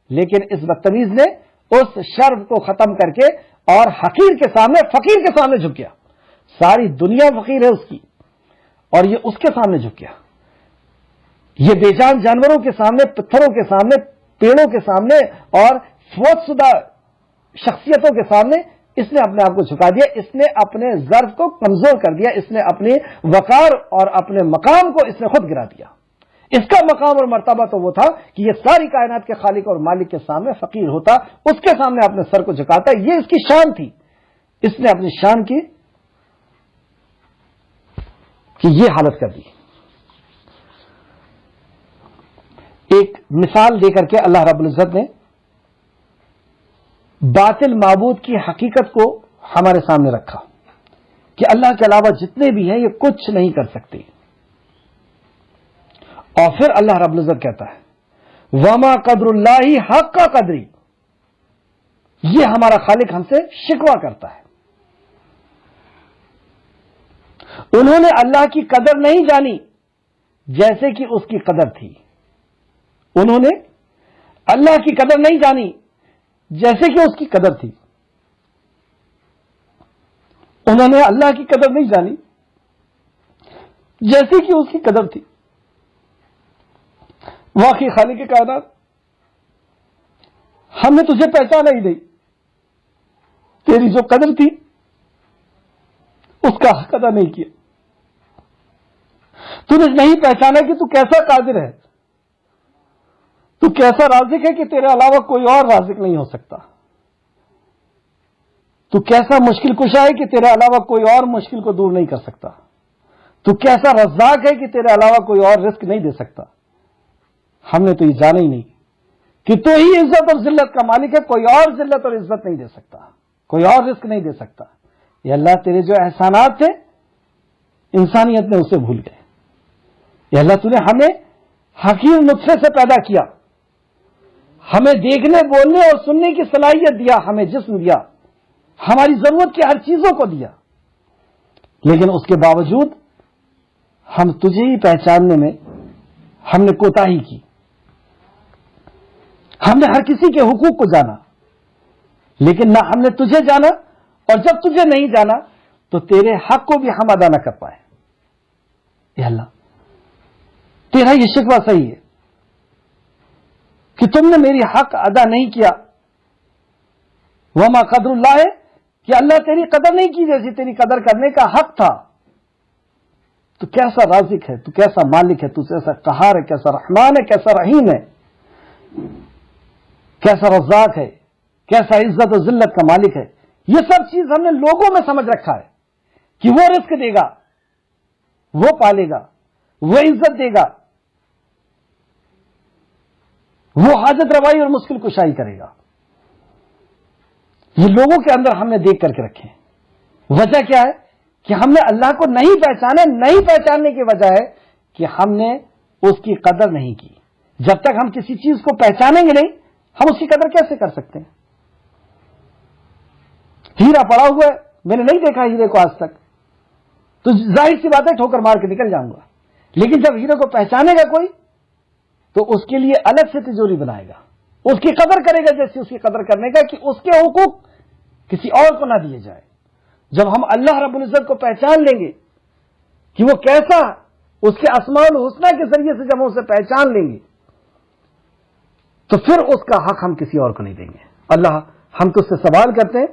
لیکن اس بدتمیز نے اس شرف کو ختم کر کے اور حقیر کے سامنے, فقیر کے سامنے جھک گیا. ساری دنیا فقیر ہے اس کی اور یہ اس کے سامنے جھک گیا. یہ بے جان جانوروں کے سامنے, پتھروں کے سامنے, پیڑوں کے سامنے اور فوت شدہ شخصیتوں کے سامنے اس نے اپنے آپ کو جھکا دیا, اس نے اپنے ظرف کو کمزور کر دیا, اس نے اپنے وقار اور اپنے مقام کو اس نے خود گرا دیا. اس کا مقام اور مرتبہ تو وہ تھا کہ یہ ساری کائنات کے خالق اور مالک کے سامنے فقیر ہوتا, اس کے سامنے اپنے سر کو جھکاتا. یہ اس کی شان تھی, اس نے اپنی شان کی کہ یہ حالت کر دی. ایک مثال دے کر کے اللہ رب العزت نے باطل معبود کی حقیقت کو ہمارے سامنے رکھا کہ اللہ کے علاوہ جتنے بھی ہیں یہ کچھ نہیں کر سکتے. اور پھر اللہ رب العزت کہتا ہے وما قدر اللہ حق کا قدری, یہ ہمارا خالق ہم سے شکوہ کرتا ہے. انہوں نے اللہ کی قدر نہیں جانی جیسے کہ اس کی قدر تھی. انہوں نے اللہ کی قدر نہیں جانی جیسے کہ اس کی قدر تھی. انہوں نے اللہ کی قدر نہیں جانی جیسے کہ اس کی قدر تھی. واقعی خالق کائنات, ہم نے تجھے پہچانا ہی نہیں, تیری جو قدر تھی اس کا حق ادا نہیں کیا. تو نے نہیں پہچانا کہ تو کیسا قادر ہے, تو کیسا رازق ہے کہ تیرے علاوہ کوئی اور رازق نہیں ہو سکتا. تو کیسا مشکل کشا ہے کہ تیرے علاوہ کوئی اور مشکل کو دور نہیں کر سکتا. تو کیسا رزاق ہے کہ تیرے علاوہ کوئی اور رزق نہیں دے سکتا. ہم نے تو یہ جانا ہی نہیں کہ تو ہی عزت اور ذلت کا مالک ہے. کوئی اور ذلت اور عزت نہیں دے سکتا, کوئی اور رزق نہیں دے سکتا. یہ اللہ تیرے جو احسانات تھے انسانیت نے اسے بھول گئے. یہ اللہ تو نے ہمیں حقیر نطفے سے پیدا کیا, ہمیں دیکھنے بولنے اور سننے کی صلاحیت دیا, ہمیں جسم دیا, ہماری ضرورت کی ہر چیزوں کو دیا, لیکن اس کے باوجود ہم تجھے ہی پہچاننے میں ہم نے کوتاہی کی. ہم نے ہر کسی کے حقوق کو جانا لیکن نہ ہم نے تجھے جانا, اور جب تجھے نہیں جانا تو تیرے حق کو بھی ہم ادا نہ کر پائے. اے اللہ تیرا یہ شکوہ صحیح ہے کہ تم نے میری حق ادا نہیں کیا. وما قدر اللہ ہے کہ اللہ تیری قدر نہیں کی جیسی تیری قدر کرنے کا حق تھا. تو کیسا رازق ہے, تو کیسا مالک ہے, تو کیسا قہار ہے, کیسا رحمان ہے, کیسا رحیم ہے, کیسا رزاق ہے, کیسا عزت و ذلت کا مالک ہے. یہ سب چیز ہم نے لوگوں میں سمجھ رکھا ہے کہ وہ رزق دے گا, وہ پالے گا, وہ عزت دے گا, وہ حاجت روائی اور مشکل کشائی کرے گا. یہ لوگوں کے اندر ہم نے دیکھ کر کے رکھے ہیں. وجہ کیا ہے کہ ہم نے اللہ کو نہیں پہچانا. نہیں پہچاننے کی وجہ ہے کہ ہم نے اس کی قدر نہیں کی. جب تک ہم کسی چیز کو پہچانیں گے نہیں ہم اس کی قدر کیسے کر سکتے ہیں؟ ہیرا پڑا ہوا ہے, میں نے نہیں دیکھا ہیرے کو آج تک, تو ظاہر سی بات ہے ٹھوکر مار کے نکل جاؤں گا. لیکن جب ہیرے کو پہچانے گا کوئی تو اس کے لیے الگ سے تجوری بنائے گا, اس کی قدر کرے گا جیسے اس کی قدر کرنے کا, کہ اس کے حقوق کسی اور کو نہ دیے جائے. جب ہم اللہ رب العزت کو پہچان لیں گے کہ وہ کیسا, اس کے اسماء الحسنی کے ذریعے سے جب ہم اسے پہچان لیں گے تو پھر اس کا حق ہم کسی اور کو نہیں دیں گے. اللہ ہم تو اس سے سوال کرتے ہیں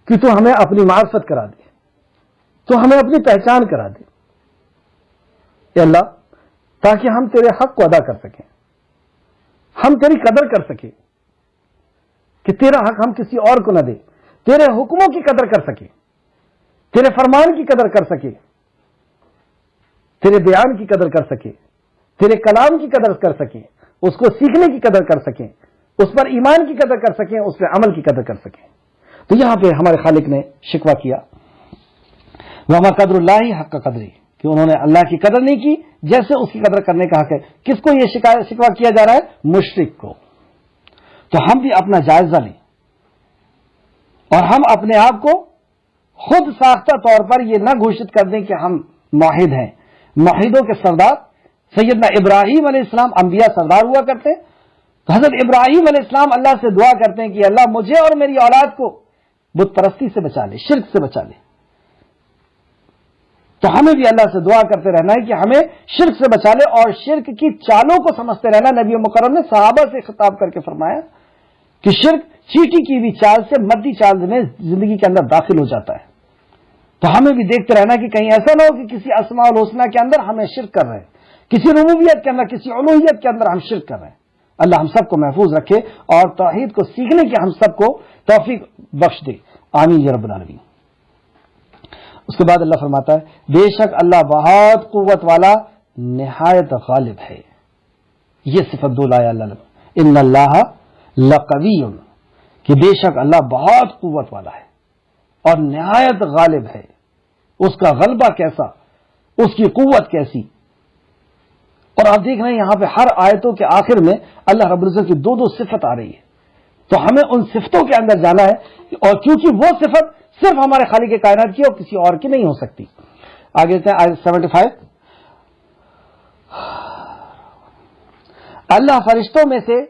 کہ تو ہمیں اپنی معرفت کرا دے, تو ہمیں اپنی پہچان کرا دے اے اللہ, تاکہ ہم تیرے حق کو ادا کر سکیں, ہم تیری قدر کر سکیں, کہ تیرا حق ہم کسی اور کو نہ دے, تیرے حکموں کی قدر کر سکیں, تیرے فرمان کی قدر کر سکیں, تیرے بیان کی قدر کر سکیں, تیرے کلام کی قدر کر سکیں, اس کو سیکھنے کی قدر کر سکیں, اس پر ایمان کی قدر کر سکیں, اس پہ عمل کی قدر کر سکیں. تو یہاں پہ ہمارے خالق نے شکوہ کیا وما قدر اللہ حق قدری, کہ انہوں نے اللہ کی قدر نہیں کی جیسے اس کی قدر کرنے کا حق ہے. کس کو یہ شکوہ کیا جا رہا ہے؟ مشرک کو. تو ہم بھی اپنا جائزہ لیں اور ہم اپنے آپ کو خود ساختہ طور پر یہ نہ گھوشت کر دیں کہ ہم موحد ہیں. موحدوں کے سردار سیدنا ابراہیم علیہ السلام انبیاء سردار ہوا کرتے ہیں. تو حضرت ابراہیم علیہ السلام اللہ سے دعا کرتے ہیں کہ اللہ مجھے اور میری اولاد کو بت پرستی سے بچا لے, شرک سے بچا لے. تو ہمیں بھی اللہ سے دعا کرتے رہنا ہے کہ ہمیں شرک سے بچا لے اور شرک کی چالوں کو سمجھتے رہنا. نبی مکرم نے صحابہ سے خطاب کر کے فرمایا کہ شرک چیٹی کی بھی چال سے مدی چال میں زندگی کے اندر داخل ہو جاتا ہے. تو ہمیں بھی دیکھتے رہنا کہ کہیں ایسا نہ ہو کہ کسی اسماء الحسنی کے اندر ہمیں شرک کر رہے ہیں, کسی ربوبیت کے اندر, کسی الوہیت کے اندر ہم شرک کر رہے ہیں. اللہ ہم سب کو محفوظ رکھے اور توحید کو سیکھنے کی ہم سب کو توفیق بخش دے. آمین یا رب العالمین. اس کے بعد اللہ فرماتا ہے بے شک اللہ بہت قوت والا نہایت غالب ہے. یہ صفت دو لایا اللہ. ان اللہ لقوی, کہ بے شک اللہ بہت قوت والا ہے اور نہایت غالب ہے. اس کا غلبہ کیسا, اس کی قوت کیسی. اور آپ دیکھ رہے ہیں یہاں پہ ہر آیتوں کے آخر میں اللہ رب العزت کی دو صفت آ رہی ہے. تو ہمیں ان صفتوں کے اندر جانا ہے, اور کیونکہ وہ صفت صرف ہمارے خالق کائنات کی اور کسی اور کی نہیں ہو سکتی. آگے سے آیت 75. اللہ فرشتوں میں سے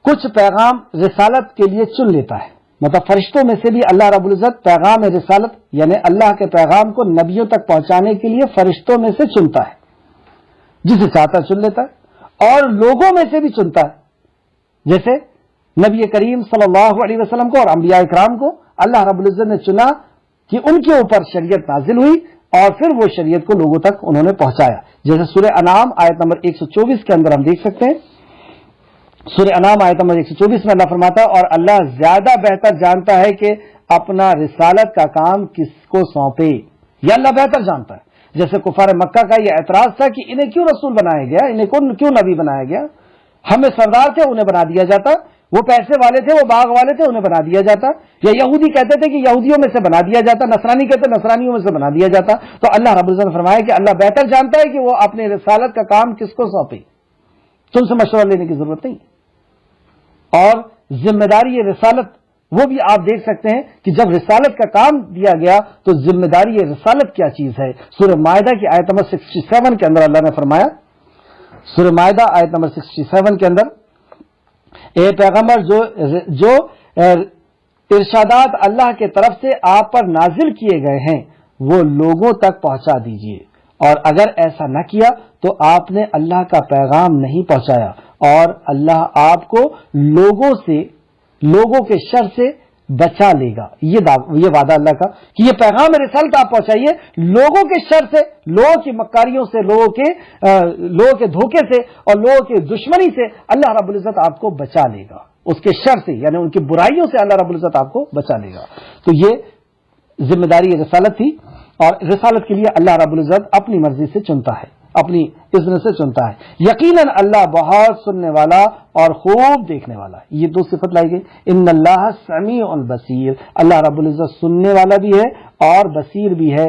کچھ پیغام رسالت کے لیے چن لیتا ہے. مطلب فرشتوں میں سے بھی اللہ رب العزت پیغام رسالت یعنی اللہ کے پیغام کو نبیوں تک پہنچانے کے لیے فرشتوں میں سے چنتا ہے. جسے چاہتا ہے چن لیتا ہے, اور لوگوں میں سے بھی چنتا ہے. جیسے نبی کریم صلی اللہ علیہ وسلم کو اور انبیاء اکرام کو اللہ رب العزت نے چنا کہ ان کے اوپر شریعت نازل ہوئی اور پھر وہ شریعت کو لوگوں تک انہوں نے پہنچایا. جیسے سورہ انعام آیت نمبر 124 کے اندر ہم دیکھ سکتے ہیں سورہ انعام آیت نمبر 124 میں اللہ فرماتا ہے اور اللہ زیادہ بہتر جانتا ہے کہ اپنا رسالت کا کام کس کو سونپے. یہ اللہ بہتر جانتا ہے. جیسے کفار مکہ کا یہ اعتراض تھا کہ انہیں کیوں رسول بنایا گیا, انہیں کیوں نبی بنایا گیا, ہمیں سردار تھے انہیں بنا دیا جاتا, وہ پیسے والے تھے وہ باغ والے تھے انہیں بنا دیا جاتا, یا یہودی کہتے تھے کہ یہودیوں میں سے بنا دیا جاتا, نصرانی کہتے نصرانیوں میں سے بنا دیا جاتا. تو اللہ رب العزت نے فرمایا کہ اللہ بہتر جانتا ہے کہ وہ اپنے رسالت کا کام کس کو سونپے, تم سے مشورہ لینے کی ضرورت نہیں. اور ذمہ داری رسالت وہ بھی آپ دیکھ سکتے ہیں کہ جب رسالت کا کام دیا گیا تو ذمہ داری رسالت کیا چیز ہے. سورہ مائدہ کی آیت نمبر 67 کے اندر اللہ نے فرمایا, سورہ مائدہ آیت نمبر 67 کے اندر, اے پیغمبر جو ارشادات اللہ کی طرف سے آپ پر نازل کیے گئے ہیں وہ لوگوں تک پہنچا دیجیے, اور اگر ایسا نہ کیا تو آپ نے اللہ کا پیغام نہیں پہنچایا, اور اللہ آپ کو لوگوں کے شر سے بچا لے گا. یہ وعدہ اللہ کا کہ یہ پیغام رسالت آپ پہنچائیے لوگوں کے شر سے, لوگوں کی مکاریوں سے, لوگوں کے دھوکے سے اور لوگوں کی دشمنی سے اللہ رب العزت آپ کو بچا لے گا. اس کے شر سے یعنی ان کی برائیوں سے اللہ رب العزت آپ کو بچا لے گا. تو یہ ذمہ داری رسالت تھی, اور رسالت کے لیے اللہ رب العزت اپنی مرضی سے چنتا ہے, اپنی اذن سے چنتا ہے. یقیناً اللہ بہت سننے والا اور خوب دیکھنے والا ہے. یہ دو صفت لائی گئی, ان اللہ سمیع بصیر, اللہ رب العزت سننے والا بھی ہے اور بصیر بھی ہے,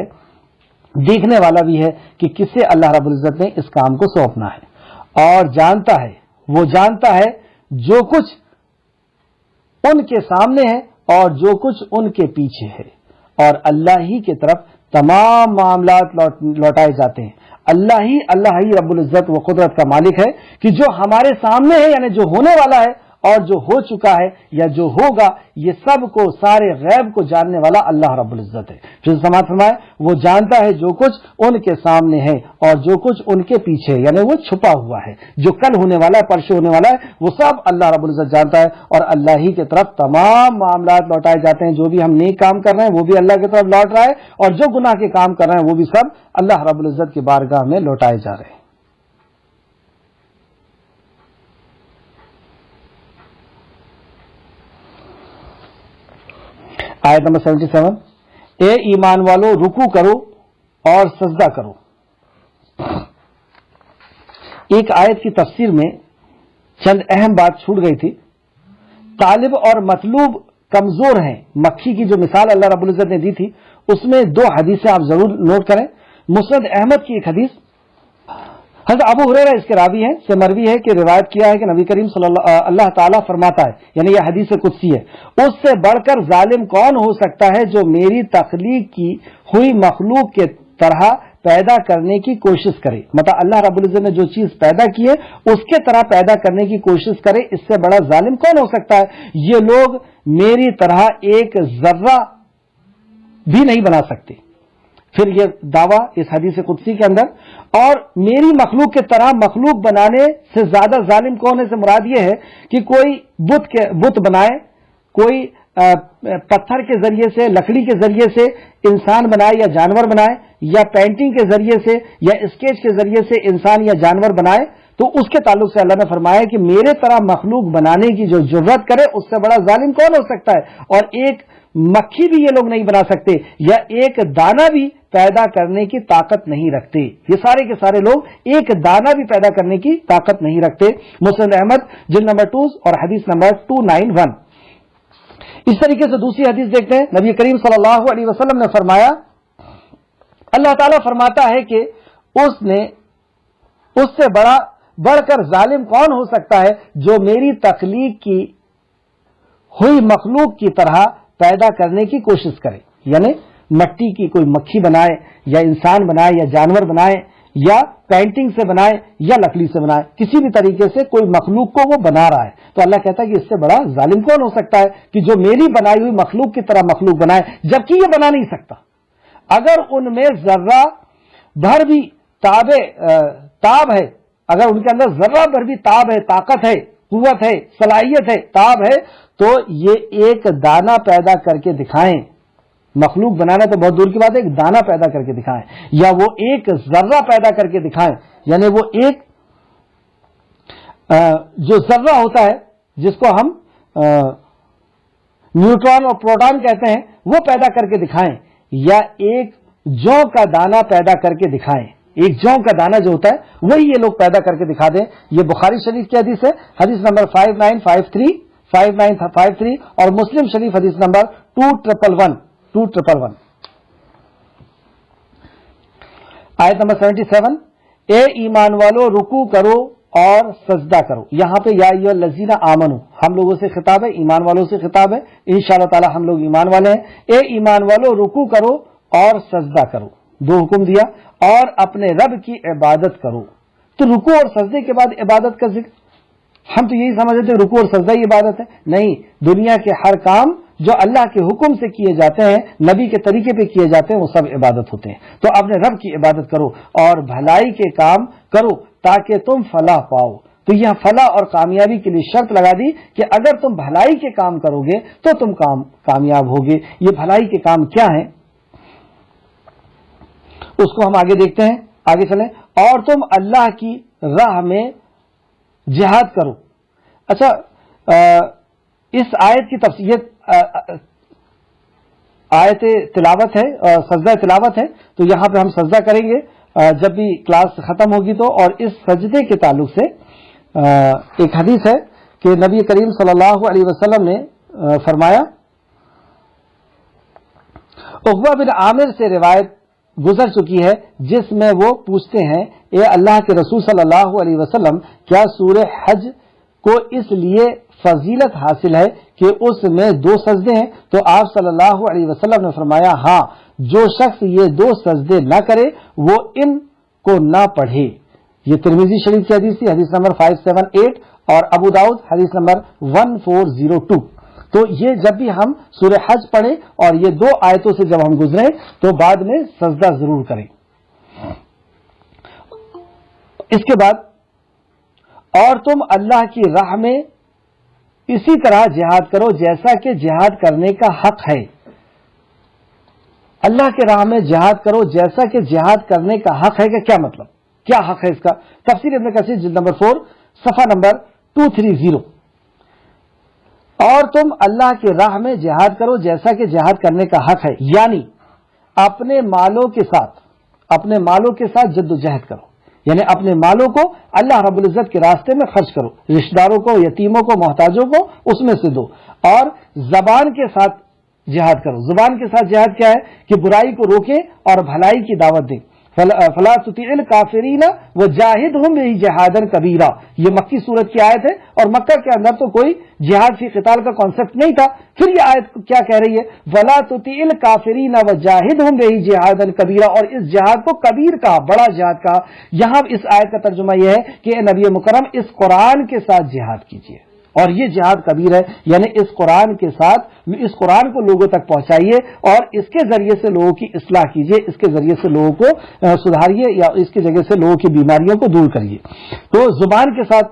دیکھنے والا بھی ہے کہ کسے اللہ رب العزت نے اس کام کو سونپنا ہے, اور جانتا ہے, وہ جانتا ہے جو کچھ ان کے سامنے ہے اور جو کچھ ان کے پیچھے ہے, اور اللہ ہی کی طرف تمام معاملات لوٹائے جاتے ہیں. اللہ ہی رب العزت و قدرت کا مالک ہے کہ جو ہمارے سامنے ہے یعنی جو ہونے والا ہے اور جو ہو چکا ہے یا جو ہوگا, یہ سب کو سارے غیب کو جاننے والا اللہ رب العزت ہے. پھر سماعت فرمائے وہ جانتا ہے جو کچھ ان کے سامنے ہے اور جو کچھ ان کے پیچھے یعنی وہ چھپا ہوا ہے, جو کل ہونے والا ہے, پرسوں ہونے والا ہے, وہ سب اللہ رب العزت جانتا ہے. اور اللہ ہی کی طرف تمام معاملات لوٹائے جاتے ہیں. جو بھی ہم نیک کام کر رہے ہیں وہ بھی اللہ کی طرف لوٹ رہا ہے, اور جو گناہ کے کام کر رہے ہیں وہ بھی سب اللہ رب العزت کی بارگاہ میں لوٹائے جا رہے ہیں. آیت نمبر 77, اے ایمان والو رکوع کرو اور سجدہ کرو. ایک آیت کی تفسیر میں چند اہم بات چھوٹ گئی تھی. طالب اور مطلوب کمزور ہیں. مکھی کی جو مثال اللہ رب العزت نے دی تھی اس میں دو حدیثیں آپ ضرور نوٹ کریں. مسند احمد کی ایک حدیث, حضرت ابو ہریرہ اس کے راوی ہیں, سے مروی ہے کہ روایت کیا ہے کہ نبی کریم صلی اللہ تعالیٰ فرماتا ہے, یعنی یہ حدیث قدسی ہے, اس سے بڑھ کر ظالم کون ہو سکتا ہے جو میری تخلیق کی ہوئی مخلوق کے طرح پیدا کرنے کی کوشش کرے. مطلب اللہ رب العزت نے جو چیز پیدا کی ہے اس کے طرح پیدا کرنے کی کوشش کرے, اس سے بڑا ظالم کون ہو سکتا ہے. یہ لوگ میری طرح ایک ذرہ بھی نہیں بنا سکتے. پھر یہ دعویٰ اس حدیث قدسی کے اندر, اور میری مخلوق کے طرح مخلوق بنانے سے زیادہ ظالم کون ہے سے مراد یہ ہے کہ کوئی بت بنائے, کوئی پتھر کے ذریعے سے, لکڑی کے ذریعے سے انسان بنائے یا جانور بنائے, یا پینٹنگ کے ذریعے سے یا اسکیچ کے ذریعے سے انسان یا جانور بنائے, تو اس کے تعلق سے اللہ نے فرمایا کہ میرے طرح مخلوق بنانے کی جو جرت کرے اس سے بڑا ظالم کون ہو سکتا ہے. اور ایک مکھی بھی یہ لوگ نہیں بنا سکتے, یا ایک دانہ بھی پیدا کرنے کی طاقت نہیں رکھتے. یہ سارے کے سارے لوگ ایک دانہ بھی پیدا کرنے کی طاقت نہیں رکھتے. مسند احمد جلد نمبر 2 اور حدیث نمبر 291. اس طریقے سے دوسری حدیث دیکھتے ہیں. نبی کریم صلی اللہ علیہ وسلم نے فرمایا, اللہ تعالیٰ فرماتا ہے کہ اس سے بڑھ کر ظالم کون ہو سکتا ہے جو میری تخلیق کی ہوئی مخلوق کی طرح پیدا کرنے کی کوشش کرے. یعنی مٹی کی کوئی مکھی بنائے یا انسان بنائے یا جانور بنائے یا پینٹنگ سے بنائے یا لکڑی سے بنائے, کسی بھی طریقے سے کوئی مخلوق کو وہ بنا رہا ہے, تو اللہ کہتا ہے کہ اس سے بڑا ظالم کون ہو سکتا ہے کہ جو میری بنائی ہوئی مخلوق کی طرح مخلوق بنائے, جبکہ یہ بنا نہیں سکتا. اگر ان میں ذرہ بھر بھی تاب ہے, اگر ان کے اندر ذرہ بھر بھی تاب ہے, طاقت ہے, قوت ہے, صلاحیت ہے, تاب ہے, تو یہ ایک دانہ پیدا کر کے دکھائیں. مخلوق بنانا تو بہت دور کی بات ہے, ایک دانہ پیدا کر کے دکھائیں, یا وہ ایک ذرہ پیدا کر کے دکھائیں, یعنی وہ ایک جو ذرہ ہوتا ہے جس کو ہم نیوٹران اور پروٹون کہتے ہیں وہ پیدا کر کے دکھائیں، یا ایک جو کا دانہ پیدا کر کے دکھائیں، ایک جو کا دانہ جو ہوتا ہے وہی یہ لوگ پیدا کر کے دکھا دیں. یہ بخاری شریف کی حدیث ہے، حدیث نمبر 5953 اور مسلم شریف حدیث نمبر 2111. آیت نمبر 77، اے ایمان والو رکوع کرو اور سجدہ کرو. یہاں پہ یا ایھا الذین آمنو ہم لوگوں سے خطاب ہے، ایمان والوں سے خطاب ہے. انشاءاللہ تعالی ہم لوگ ایمان والے ہیں. اے ایمان والو رکوع کرو اور سجدہ کرو، دو حکم دیا، اور اپنے رب کی عبادت کرو. تو رکوع اور سجدے کے بعد عبادت کا ذکر، ہم تو یہی سمجھتے ہیں رکوع اور سجدہ ہی عبادت ہے. نہیں، دنیا کے ہر کام جو اللہ کے حکم سے کیے جاتے ہیں، نبی کے طریقے پہ کیے جاتے ہیں، وہ سب عبادت ہوتے ہیں. تو اپنے رب کی عبادت کرو اور بھلائی کے کام کرو تاکہ تم فلاح پاؤ. تو یہاں فلاح اور کامیابی کے لیے شرط لگا دی کہ اگر تم بھلائی کے کام کرو گے تو تم کامیاب ہوگے. یہ بھلائی کے کام کیا ہیں اس کو ہم آگے دیکھتے ہیں، آگے چلیں. اور تم اللہ کی راہ میں جہاد کرو. اچھا، اس آیت کی تفسیر آیت تلاوت ہے، سجدہ تلاوت ہے، تو یہاں پہ ہم سجدہ کریں گے جب بھی کلاس ختم ہوگی تو. اور اس سجدے کے تعلق سے ایک حدیث ہے کہ نبی کریم صلی اللہ علیہ وسلم نے فرمایا، عقبہ بن عامر سے روایت گزر چکی ہے جس میں وہ پوچھتے ہیں، اے اللہ کے رسول صلی اللہ علیہ وسلم، کیا سورہ حج کو اس لیے فضیلت حاصل ہے کہ اس میں 2 سجدے ہیں؟ تو آپ صلی اللہ علیہ وسلم نے فرمایا، ہاں، جو شخص یہ 2 سجدے نہ کرے وہ ان کو نہ پڑھے. یہ ترمذی شریف کی حدیث تھی، حدیث نمبر 578، اور ابو داؤد حدیث نمبر 1402. تو یہ جب بھی ہم سورہ حج پڑھیں اور یہ 2 آیتوں سے جب ہم گزریں تو بعد میں سجدہ ضرور کریں. اس کے بعد، اور تم اللہ کی راہ میں اسی طرح جہاد کرو جیسا کہ جہاد کرنے کا حق ہے. اللہ کے راہ میں جہاد کرو جیسا کہ جہاد کرنے کا حق ہے. کیا مطلب، کیا حق ہے اس کا؟ تفسیر ابن کثیر جلد نمبر 4 صفحہ نمبر 230. اور تم اللہ کی راہ میں جہاد کرو جیسا کہ جہاد کرنے کا حق ہے، یعنی اپنے مالوں کے ساتھ جد و جہد کرو. یعنی اپنے مالوں کو اللہ رب العزت کے راستے میں خرچ کرو، رشتہ داروں کو، یتیموں کو، محتاجوں کو اس میں سے دو. اور زبان کے ساتھ جہاد کرو. زبان کے ساتھ جہاد کیا ہے؟ کہ برائی کو روکیں اور بھلائی کی دعوت دیں. فلا تطیع الکافرین وجاہدہم بہ جہادا کبیرا. یہ مکی سورت کی آیت ہے اور مکہ کے اندر تو کوئی جہاد فی قتال کا کانسیپٹ نہیں تھا. پھر یہ آیت کیا کہہ رہی ہے؟ فلا تطیع الکافرین وجاہدہم بہ جہادا کبیرا. اور اس جہاد کو کبیر کہا، بڑا جہاد کہا. یہاں اس آیت کا ترجمہ یہ ہے کہ اے نبی مکرم، اس قرآن کے ساتھ جہاد کیجیے. اور یہ جہاد کبیر ہے، یعنی اس قرآن کے ساتھ اس قرآن کو لوگوں تک پہنچائیے اور اس کے ذریعے سے لوگوں کی اصلاح کیجیے، اس کے ذریعے سے لوگوں کو سدھاریے، یا اس کی جگہ سے لوگوں کی بیماریوں کو دور کریے. تو زبان کے ساتھ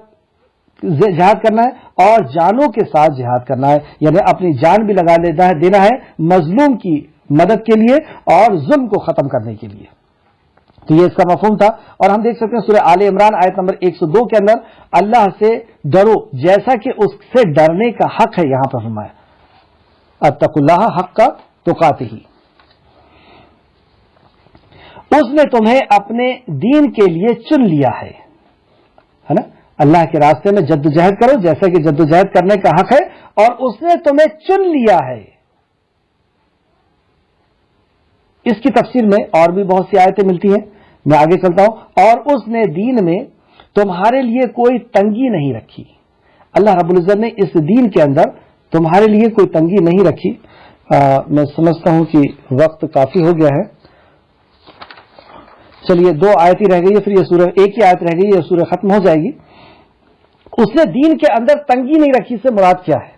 جہاد کرنا ہے اور جانوں کے ساتھ جہاد کرنا ہے، یعنی اپنی جان بھی لگا دینا ہے مظلوم کی مدد کے لیے اور ظلم کو ختم کرنے کے لیے. تو یہ اس کا مفہوم تھا. اور ہم دیکھ سکتے ہیں سورہ آل عمران آیت نمبر 102 کے اندر، اللہ سے ڈرو جیسا کہ اس سے ڈرنے کا حق ہے. یہاں پر فرمایا اتقوا اللہ حق تقاتہ. اس نے تمہیں اپنے دین کے لیے چن لیا ہے نا. اللہ کے راستے میں جدوجہد کرو جیسا کہ جدوجہد کرنے کا حق ہے، اور اس نے تمہیں چن لیا ہے. اس کی تفسیر میں اور بھی بہت سی آیتیں ملتی ہیں، میں آگے چلتا ہوں. اور اس نے دین میں تمہارے لیے کوئی تنگی نہیں رکھی. اللہ رب العزت نے اس دین کے اندر تمہارے لیے کوئی تنگی نہیں رکھی. میں سمجھتا ہوں کہ وقت کافی ہو گیا ہے. چلیے 2 آیت ہی رہ گئی ہے، پھر یہ سورہ، ایک ہی آیت رہ گئی ہے، یہ سورہ ختم ہو جائے گی. اس نے دین کے اندر تنگی نہیں رکھی سے مراد کیا ہے؟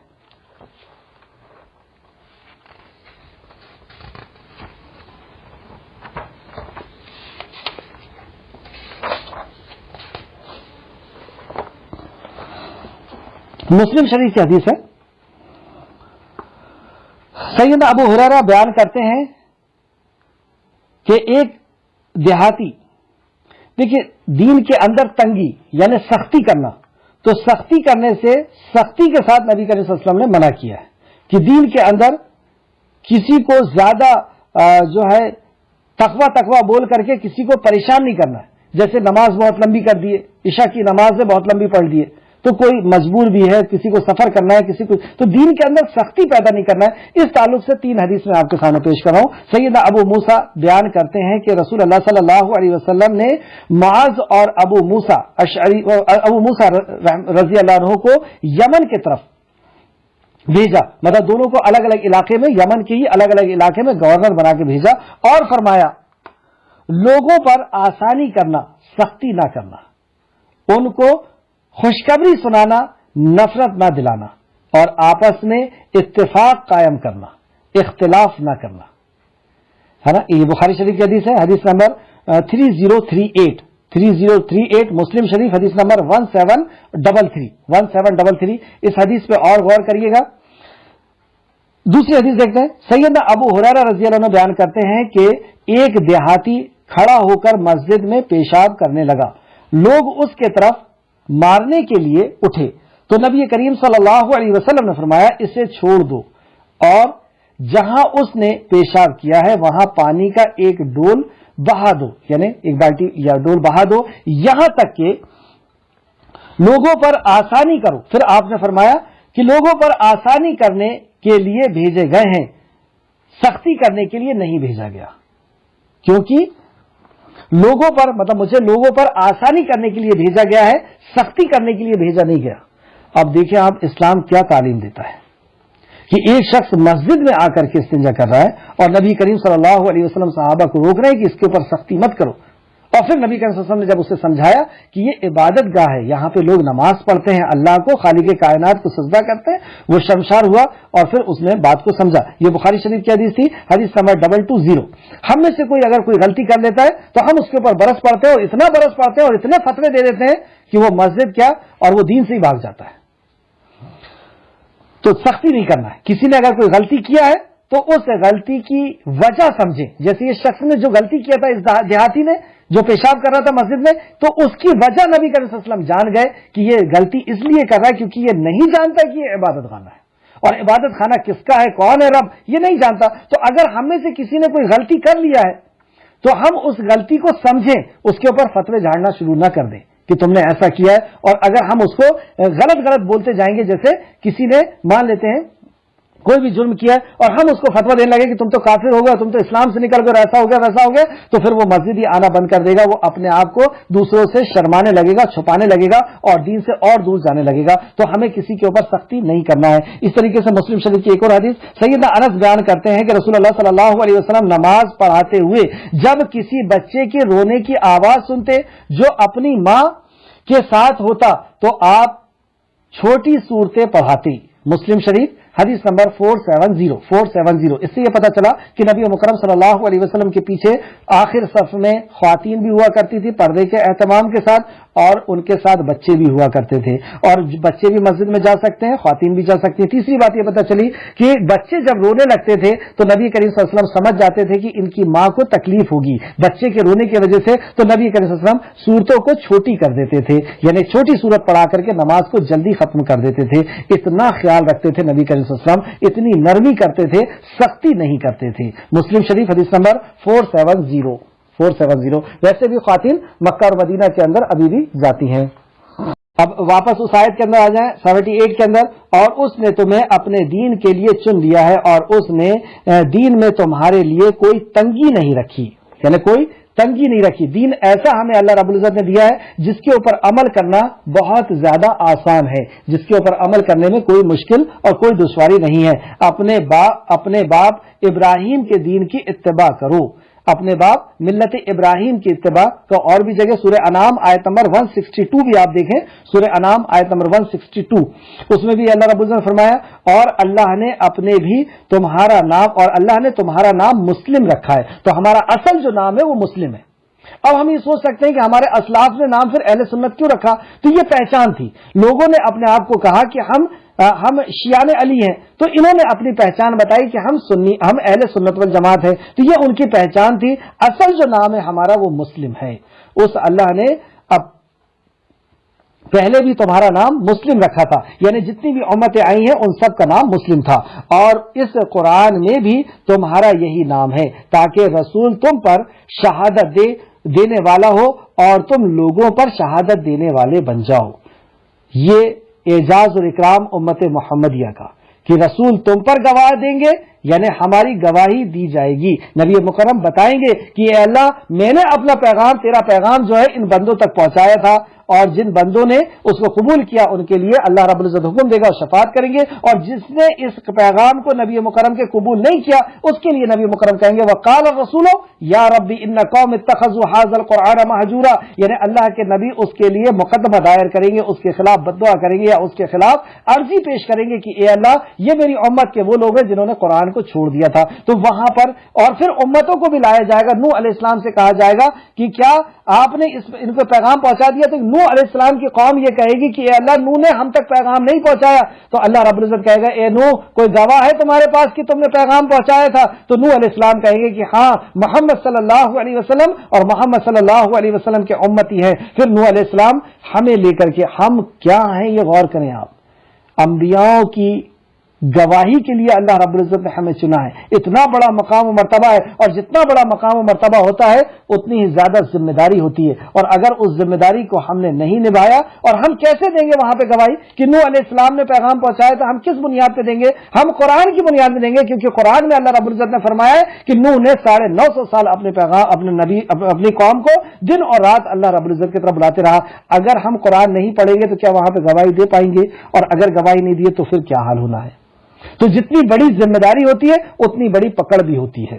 مسلم شریف کی حدیث ہے، سیدنا ابو ہریرہ بیان کرتے ہیں کہ ایک دیہاتی، دیکھیے دین کے اندر تنگی یعنی سختی کرنا، تو سختی کرنے سے سختی کے ساتھ نبی کریم صلی اللہ علیہ وسلم نے منع کیا ہے کہ دین کے اندر کسی کو زیادہ جو ہے تقوی بول کر کے کسی کو پریشان نہیں کرنا ہے. جیسے نماز بہت لمبی کر دیے، عشاء کی نماز سے بہت لمبی پڑھ دیے، تو کوئی مجبور بھی ہے، کسی کو سفر کرنا ہے، کسی کو، تو دین کے اندر سختی پیدا نہیں کرنا ہے. اس تعلق سے 3 حدیث میں آپ کے سامنے پیش کر رہا ہوں. سیدنا ابو موسیٰ بیان کرتے ہیں کہ رسول اللہ صلی اللہ علیہ وسلم نے معاذ اور ابو موسیٰ رضی اللہ عنہ کو یمن کی طرف بھیجا، مطلب دونوں کو الگ الگ علاقے میں، یمن کے ہی الگ الگ علاقے میں گورنر بنا کے بھیجا، اور فرمایا لوگوں پر آسانی کرنا، سختی نہ کرنا، ان کو خوشخبری سنانا، نفرت نہ دلانا، اور آپس میں اتفاق قائم کرنا، اختلاف نہ کرنا، ہے نا. یہ بخاری شریف کی حدیث ہے، حدیث نمبر 3038 مسلم شریف حدیث نمبر 1733. اس حدیث پہ اور غور کریے گا. دوسری حدیث دیکھتے ہیں. سیدنا ابو ہریرہ رضی اللہ عنہ بیان کرتے ہیں کہ ایک دیہاتی کھڑا ہو کر مسجد میں پیشاب کرنے لگا، لوگ اس کے طرف مارنے کے لیے اٹھے تو نبی کریم صلی اللہ علیہ وسلم نے فرمایا اسے چھوڑ دو، اور جہاں اس نے پیشاب کیا ہے وہاں پانی کا ایک ڈول بہا دو، یعنی ایک بالٹی یا ڈول بہا دو، یہاں تک کہ لوگوں پر آسانی کرو. پھر آپ نے فرمایا کہ لوگوں پر آسانی کرنے کے لیے بھیجے گئے ہیں، سختی کرنے کے لیے نہیں بھیجا گیا، کیونکہ لوگوں پر، مطلب مجھے لوگوں پر آسانی کرنے کے لیے بھیجا گیا ہے، سختی کرنے کے لیے بھیجا نہیں گیا. اب دیکھیں آپ اسلام کیا تعلیم دیتا ہے کہ ایک شخص مسجد میں آ کر کے استنجا کر رہا ہے اور نبی کریم صلی اللہ علیہ وسلم صحابہ کو روک رہے ہیں کہ اس کے اوپر سختی مت کرو. اور پھر نبی کریم صلی اللہ علیہ وسلم نے جب اسے سمجھایا کہ یہ عبادت گاہ ہے، یہاں پہ لوگ نماز پڑھتے ہیں، اللہ کو، خالق کائنات کو سجدہ کرتے ہیں، وہ شرمسار ہوا اور پھر اس نے بات کو سمجھا. یہ بخاری شریف کی حدیث تھی، حدیث نمبر 220. ہم میں سے کوئی اگر کوئی غلطی کر لیتا ہے تو ہم اس کے اوپر برس پڑتے ہیں، اور اتنا برس پڑتے ہیں اور اتنے فتوے دے دیتے ہیں کہ وہ مسجد کیا اور وہ دین سے ہی بھاگ جاتا ہے. تو سختی نہیں کرنا ہے. کسی نے اگر کوئی غلطی کیا ہے تو اس غلطی کی وجہ سمجھیں. جیسے یہ شخص نے جو غلطی کیا تھا، اس دیہاتی نے جو پیشاب کر رہا تھا مسجد میں، تو اس کی وجہ نبی کریم صلی اللہ علیہ وسلم جان گئے کہ یہ غلطی اس لیے کر رہا ہے کیونکہ یہ نہیں جانتا کہ یہ عبادت خانہ ہے، اور عبادت خانہ کس کا ہے، کون ہے رب، یہ نہیں جانتا. تو اگر ہم میں سے کسی نے کوئی غلطی کر لیا ہے تو ہم اس غلطی کو سمجھیں، اس کے اوپر فتوے جھاڑنا شروع نہ کر دیں کہ تم نے ایسا کیا ہے. اور اگر ہم اس کو غلط بولتے جائیں گے، جیسے کسی نے مان لیتے ہیں کوئی بھی جرم کیا ہے اور ہم اس کو فتویٰ دینے لگے کہ تم تو کافر ہو گیا، تم تو اسلام سے نکل کر ایسا ہو گیا ویسا ہو گیا، تو پھر وہ مسجد ہی آنا بند کر دے گا، وہ اپنے آپ کو دوسروں سے شرمانے لگے گا، چھپانے لگے گا اور دین سے اور دور جانے لگے گا. تو ہمیں کسی کے اوپر سختی نہیں کرنا ہے. اس طریقے سے مسلم شریف کی ایک اور حدیث، سیدنا انس بیان کرتے ہیں کہ رسول اللہ صلی اللہ علیہ وسلم نماز پڑھاتے ہوئے جب کسی بچے کے رونے کی آواز سنتے جو اپنی ماں کے ساتھ ہوتا تو آپ چھوٹی صورتیں پڑھاتی. مسلم شریف حدیث نمبر 470. اس سے یہ پتا چلا کہ نبی مکرم صلی اللہ علیہ وسلم کے پیچھے آخر صف میں خواتین بھی ہوا کرتی تھی پردے کے اہتمام کے ساتھ، اور ان کے ساتھ بچے بھی ہوا کرتے تھے، اور بچے بھی مسجد میں جا سکتے ہیں، خواتین بھی جا سکتی ہیں. تیسری بات یہ پتا چلی کہ بچے جب رونے لگتے تھے تو نبی کریم صلی اللہ علیہ وسلم سمجھ جاتے تھے کہ ان کی ماں کو تکلیف ہوگی بچے کے رونے کی وجہ سے، تو نبی کریم صلی اللہ علیہ وسلم صورتوں کو چھوٹی کر دیتے تھے، یعنی چھوٹی صورت پڑھا کر کے نماز کو جلدی ختم کر دیتے تھے. اتنا خیال رکھتے تھے نبی کریم صلی اللہ علیہ وسلم، اتنی نرمی کرتے تھے، سختی نہیں کرتے تھے. مسلم شریف حدیث نمبر 470. ویسے بھی خواتین مکہ اور مدینہ کے اندر ابھی بھی جاتی ہیں. اب واپس اس آیت کے اندر آ جائیں 78 کے اندر، اور اس نے تمہیں اپنے دین کے لیے چن لیا ہے اور اس نے دین میں تمہارے لیے کوئی تنگی نہیں رکھی، یعنی کوئی تنگی نہیں رکھی. دین ایسا ہمیں اللہ رب العزت نے دیا ہے جس کے اوپر عمل کرنا بہت زیادہ آسان ہے، جس کے اوپر عمل کرنے میں کوئی مشکل اور کوئی دشواری نہیں ہے. اپنے باپ ابراہیم کے دین کی اتباع کرو، اپنے باپ ملت ابراہیم کی اتباع. تو اور بھی جگہ سورہ انعام آیت نمبر 162 بھی آپ دیکھیں، سورہ انعام آیت نمبر 162، اس میں بھی اللہ رب العزت نے فرمایا اور اللہ نے اپنے بھی تمہارا نام، اور اللہ نے تمہارا نام مسلم رکھا ہے. تو ہمارا اصل جو نام ہے وہ مسلم ہے. اب ہم یہ سوچ سکتے ہیں کہ ہمارے اسلاف نے نام پھر اہل سنت کیوں رکھا؟ تو یہ پہچان تھی. لوگوں نے اپنے آپ کو کہا کہ ہم شیعان علی ہیں، تو انہوں نے اپنی پہچان بتائی کہ ہم سنی، ہم اہل سنت والجماعت ہیں. تو یہ ان کی پہچان تھی. اصل جو نام ہے ہمارا وہ مسلم ہے. اس اللہ نے اب پہلے بھی تمہارا نام مسلم رکھا تھا، یعنی جتنی بھی امتیں آئی ہیں ان سب کا نام مسلم تھا، اور اس قرآن میں بھی تمہارا یہی نام ہے تاکہ رسول تم پر شہادت دینے والا ہو اور تم لوگوں پر شہادت دینے والے بن جاؤ۔ یہ اعزاز اور اکرام امت محمدیہ کا کہ رسول تم پر گواہ دیں گے، یعنی ہماری گواہی دی جائے گی۔ نبی مکرم بتائیں گے کہ اے اللہ، میں نے اپنا پیغام، تیرا پیغام جو ہے ان بندوں تک پہنچایا تھا، اور جن بندوں نے اس کو قبول کیا ان کے لیے اللہ رب العزت حکم دے گا اور شفاعت کریں گے، اور جس نے اس پیغام کو نبی مکرم کے قبول نہیں کیا اس کے لیے نبی مکرم کہیں گے وقال الرسول یا ربی ان قوم اتخذوا هذا القرآن مہجورا، یعنی اللہ کے نبی اس کے لیے مقدمہ دائر کریں گے، اس کے خلاف بددعا کریں گے یا اس کے خلاف عرضی پیش کریں گے کہ اے اللہ، یہ میری امت کے وہ لوگ ہیں جنہوں نے قرآن کو چھوڑ دیا تھا۔ تو وہاں پر اور پھر امتوں کو بھی لایا جائے گا، نوح علیہ السلام سے کہا جائے گا کہ کیا آپ نے ان کو پیغام پہنچا دیا؟ تو نوح علیہ السلام کی قوم یہ کہے گی کہ اے اللہ، نوح نے ہم تک پیغام نہیں پہنچایا۔ تو اللہ رب العزت کہے گا اے نوح، کوئی گواہ ہے تمہارے پاس کہ تم نے پیغام پہنچایا تھا؟ تو نوح علیہ السلام کہیں گے کہ ہاں، محمد صلی اللہ علیہ وسلم اور محمد صلی اللہ علیہ وسلم کے امتی ہیں۔ پھر نوح علیہ السلام ہمیں لے کر کے، ہم کیا ہیں یہ غور کریں آپ، انبیاء کی گواہی کے لیے اللہ رب العزت نے ہمیں چنا ہے۔ اتنا بڑا مقام و مرتبہ ہے، اور جتنا بڑا مقام و مرتبہ ہوتا ہے اتنی ہی زیادہ ذمہ داری ہوتی ہے، اور اگر اس ذمہ داری کو ہم نے نہیں نبھایا، اور ہم کیسے دیں گے وہاں پہ گواہی کہ نوح علیہ السلام نے پیغام پہنچایا تھا؟ ہم کس بنیاد پہ دیں گے؟ ہم قرآن کی بنیاد پہ دیں گے، کیونکہ قرآن میں اللہ رب العزت نے فرمایا ہے کہ نوح نے 950 سال اپنے پیغام، اپنے نبی، اپنی قوم کو دن اور رات اللہ رب العزت کی طرف بلاتے رہا۔ اگر ہم قرآن نہیں پڑھیں گے تو کیا وہاں پہ گواہی دے پائیں گے؟ اور اگر گواہی نہیں دیے تو پھر کیا حال ہونا ہے؟ تو جتنی بڑی ذمہ داری ہوتی ہے اتنی بڑی پکڑ بھی ہوتی ہے۔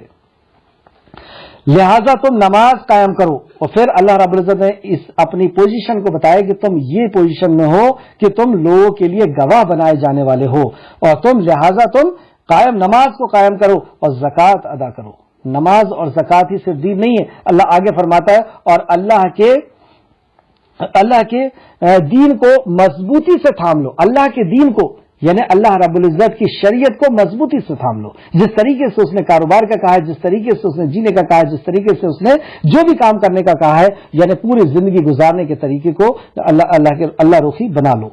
لہذا تم نماز قائم کرو، اور پھر اللہ رب العزت نے اس اپنی پوزیشن کو بتایا کہ تم یہ پوزیشن میں ہو کہ تم لوگوں کے لیے گواہ بنائے جانے والے ہو، اور لہذا تم نماز کو قائم کرو اور زکوٰۃ ادا کرو۔ نماز اور زکوٰۃ ہی صرف دین نہیں ہے، اللہ آگے فرماتا ہے اور اللہ کے دین کو مضبوطی سے تھام لو۔ اللہ کے دین کو یعنی اللہ رب العزت کی شریعت کو مضبوطی سے تھام لو۔ جس طریقے سے اس نے کاروبار کا کہا ہے، جس طریقے سے اس نے جینے کا کہا ہے، جس طریقے سے اس نے جو بھی کام کرنے کا کہا ہے، یعنی پوری زندگی گزارنے کے طریقے کو اللہ رخی بنا لو،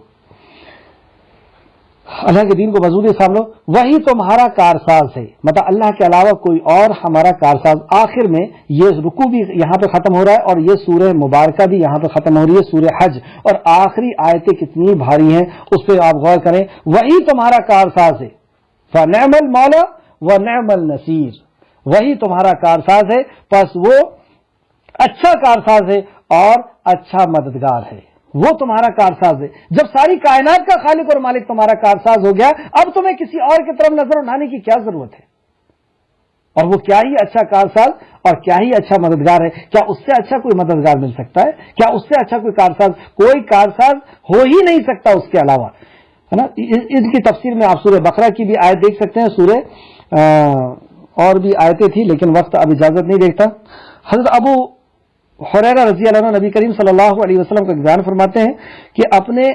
اللہ کے دین کو مضبوطی سے تھام لو۔ وہی تمہارا کارساز ہے، مطلب اللہ کے علاوہ کوئی اور ہمارا کارساز۔ آخر میں یہ رکوع بھی یہاں پہ ختم ہو رہا ہے، اور یہ سورہ مبارکہ بھی یہاں پہ ختم ہو رہی ہے، سورہ حج، اور آخری آیتیں کتنی بھاری ہیں اس پہ آپ غور کریں۔ وہی تمہارا کارساز ہے، فنعم المولا ونعم النصیر، وہی تمہارا کارساز ہے، پس وہ اچھا کارساز ہے اور اچھا مددگار ہے۔ وہ تمہارا کارساز ہے۔ جب ساری کائنات کا خالق اور مالک تمہارا کارساز ہو گیا، اب تمہیں کسی اور کی طرف نظر اٹھانے کی کیا ضرورت ہے؟ اور وہ کیا ہی اچھا کارساز اور کیا ہی اچھا مددگار ہے۔ کیا اس سے اچھا کوئی مددگار مل سکتا ہے؟ کیا اس سے اچھا کوئی کارساز ہو ہی نہیں سکتا اس کے علاوہ، ہے نا۔ ان کی تفسیر میں آپ سورہ بقرہ کی بھی آیت دیکھ سکتے ہیں، سورہ اور بھی آیتیں تھی لیکن وقت اب اجازت نہیں دیکھتا۔ حضرت ابو ہریرہ رضی اللہ عنہ نبی کریم صلی اللہ علیہ وسلم کا بیان فرماتے ہیں کہ اپنے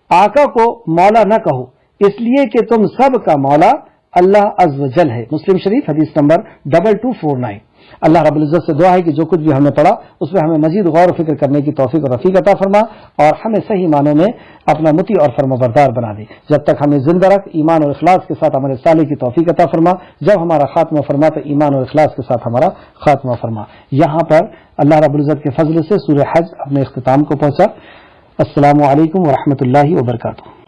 آقا کو مولا نہ کہو، اس لیے کہ تم سب کا مولا اللہ عز و جل ہے۔ مسلم شریف حدیث نمبر 2249۔ اللہ رب العزت سے دعا ہے کہ جو کچھ بھی ہم نے پڑھا اس میں ہمیں مزید غور و فکر کرنے کی توفیق اور رفیق عطا فرما، اور ہمیں صحیح معنوں میں اپنا مطیع اور فرمانبردار بنا دے۔ جب تک ہمیں زندہ رکھ، ایمان اور اخلاص کے ساتھ عمل صالح کی توفیق عطا فرما۔ جب ہمارا خاتمہ فرما تو ایمان اور اخلاص کے ساتھ ہمارا خاتمہ فرما۔ یہاں پر اللہ رب العزت کے فضل سے سورہ حج اپنے اختتام کو پہنچا۔ السلام علیکم ورحمۃ اللہ وبرکاتہ۔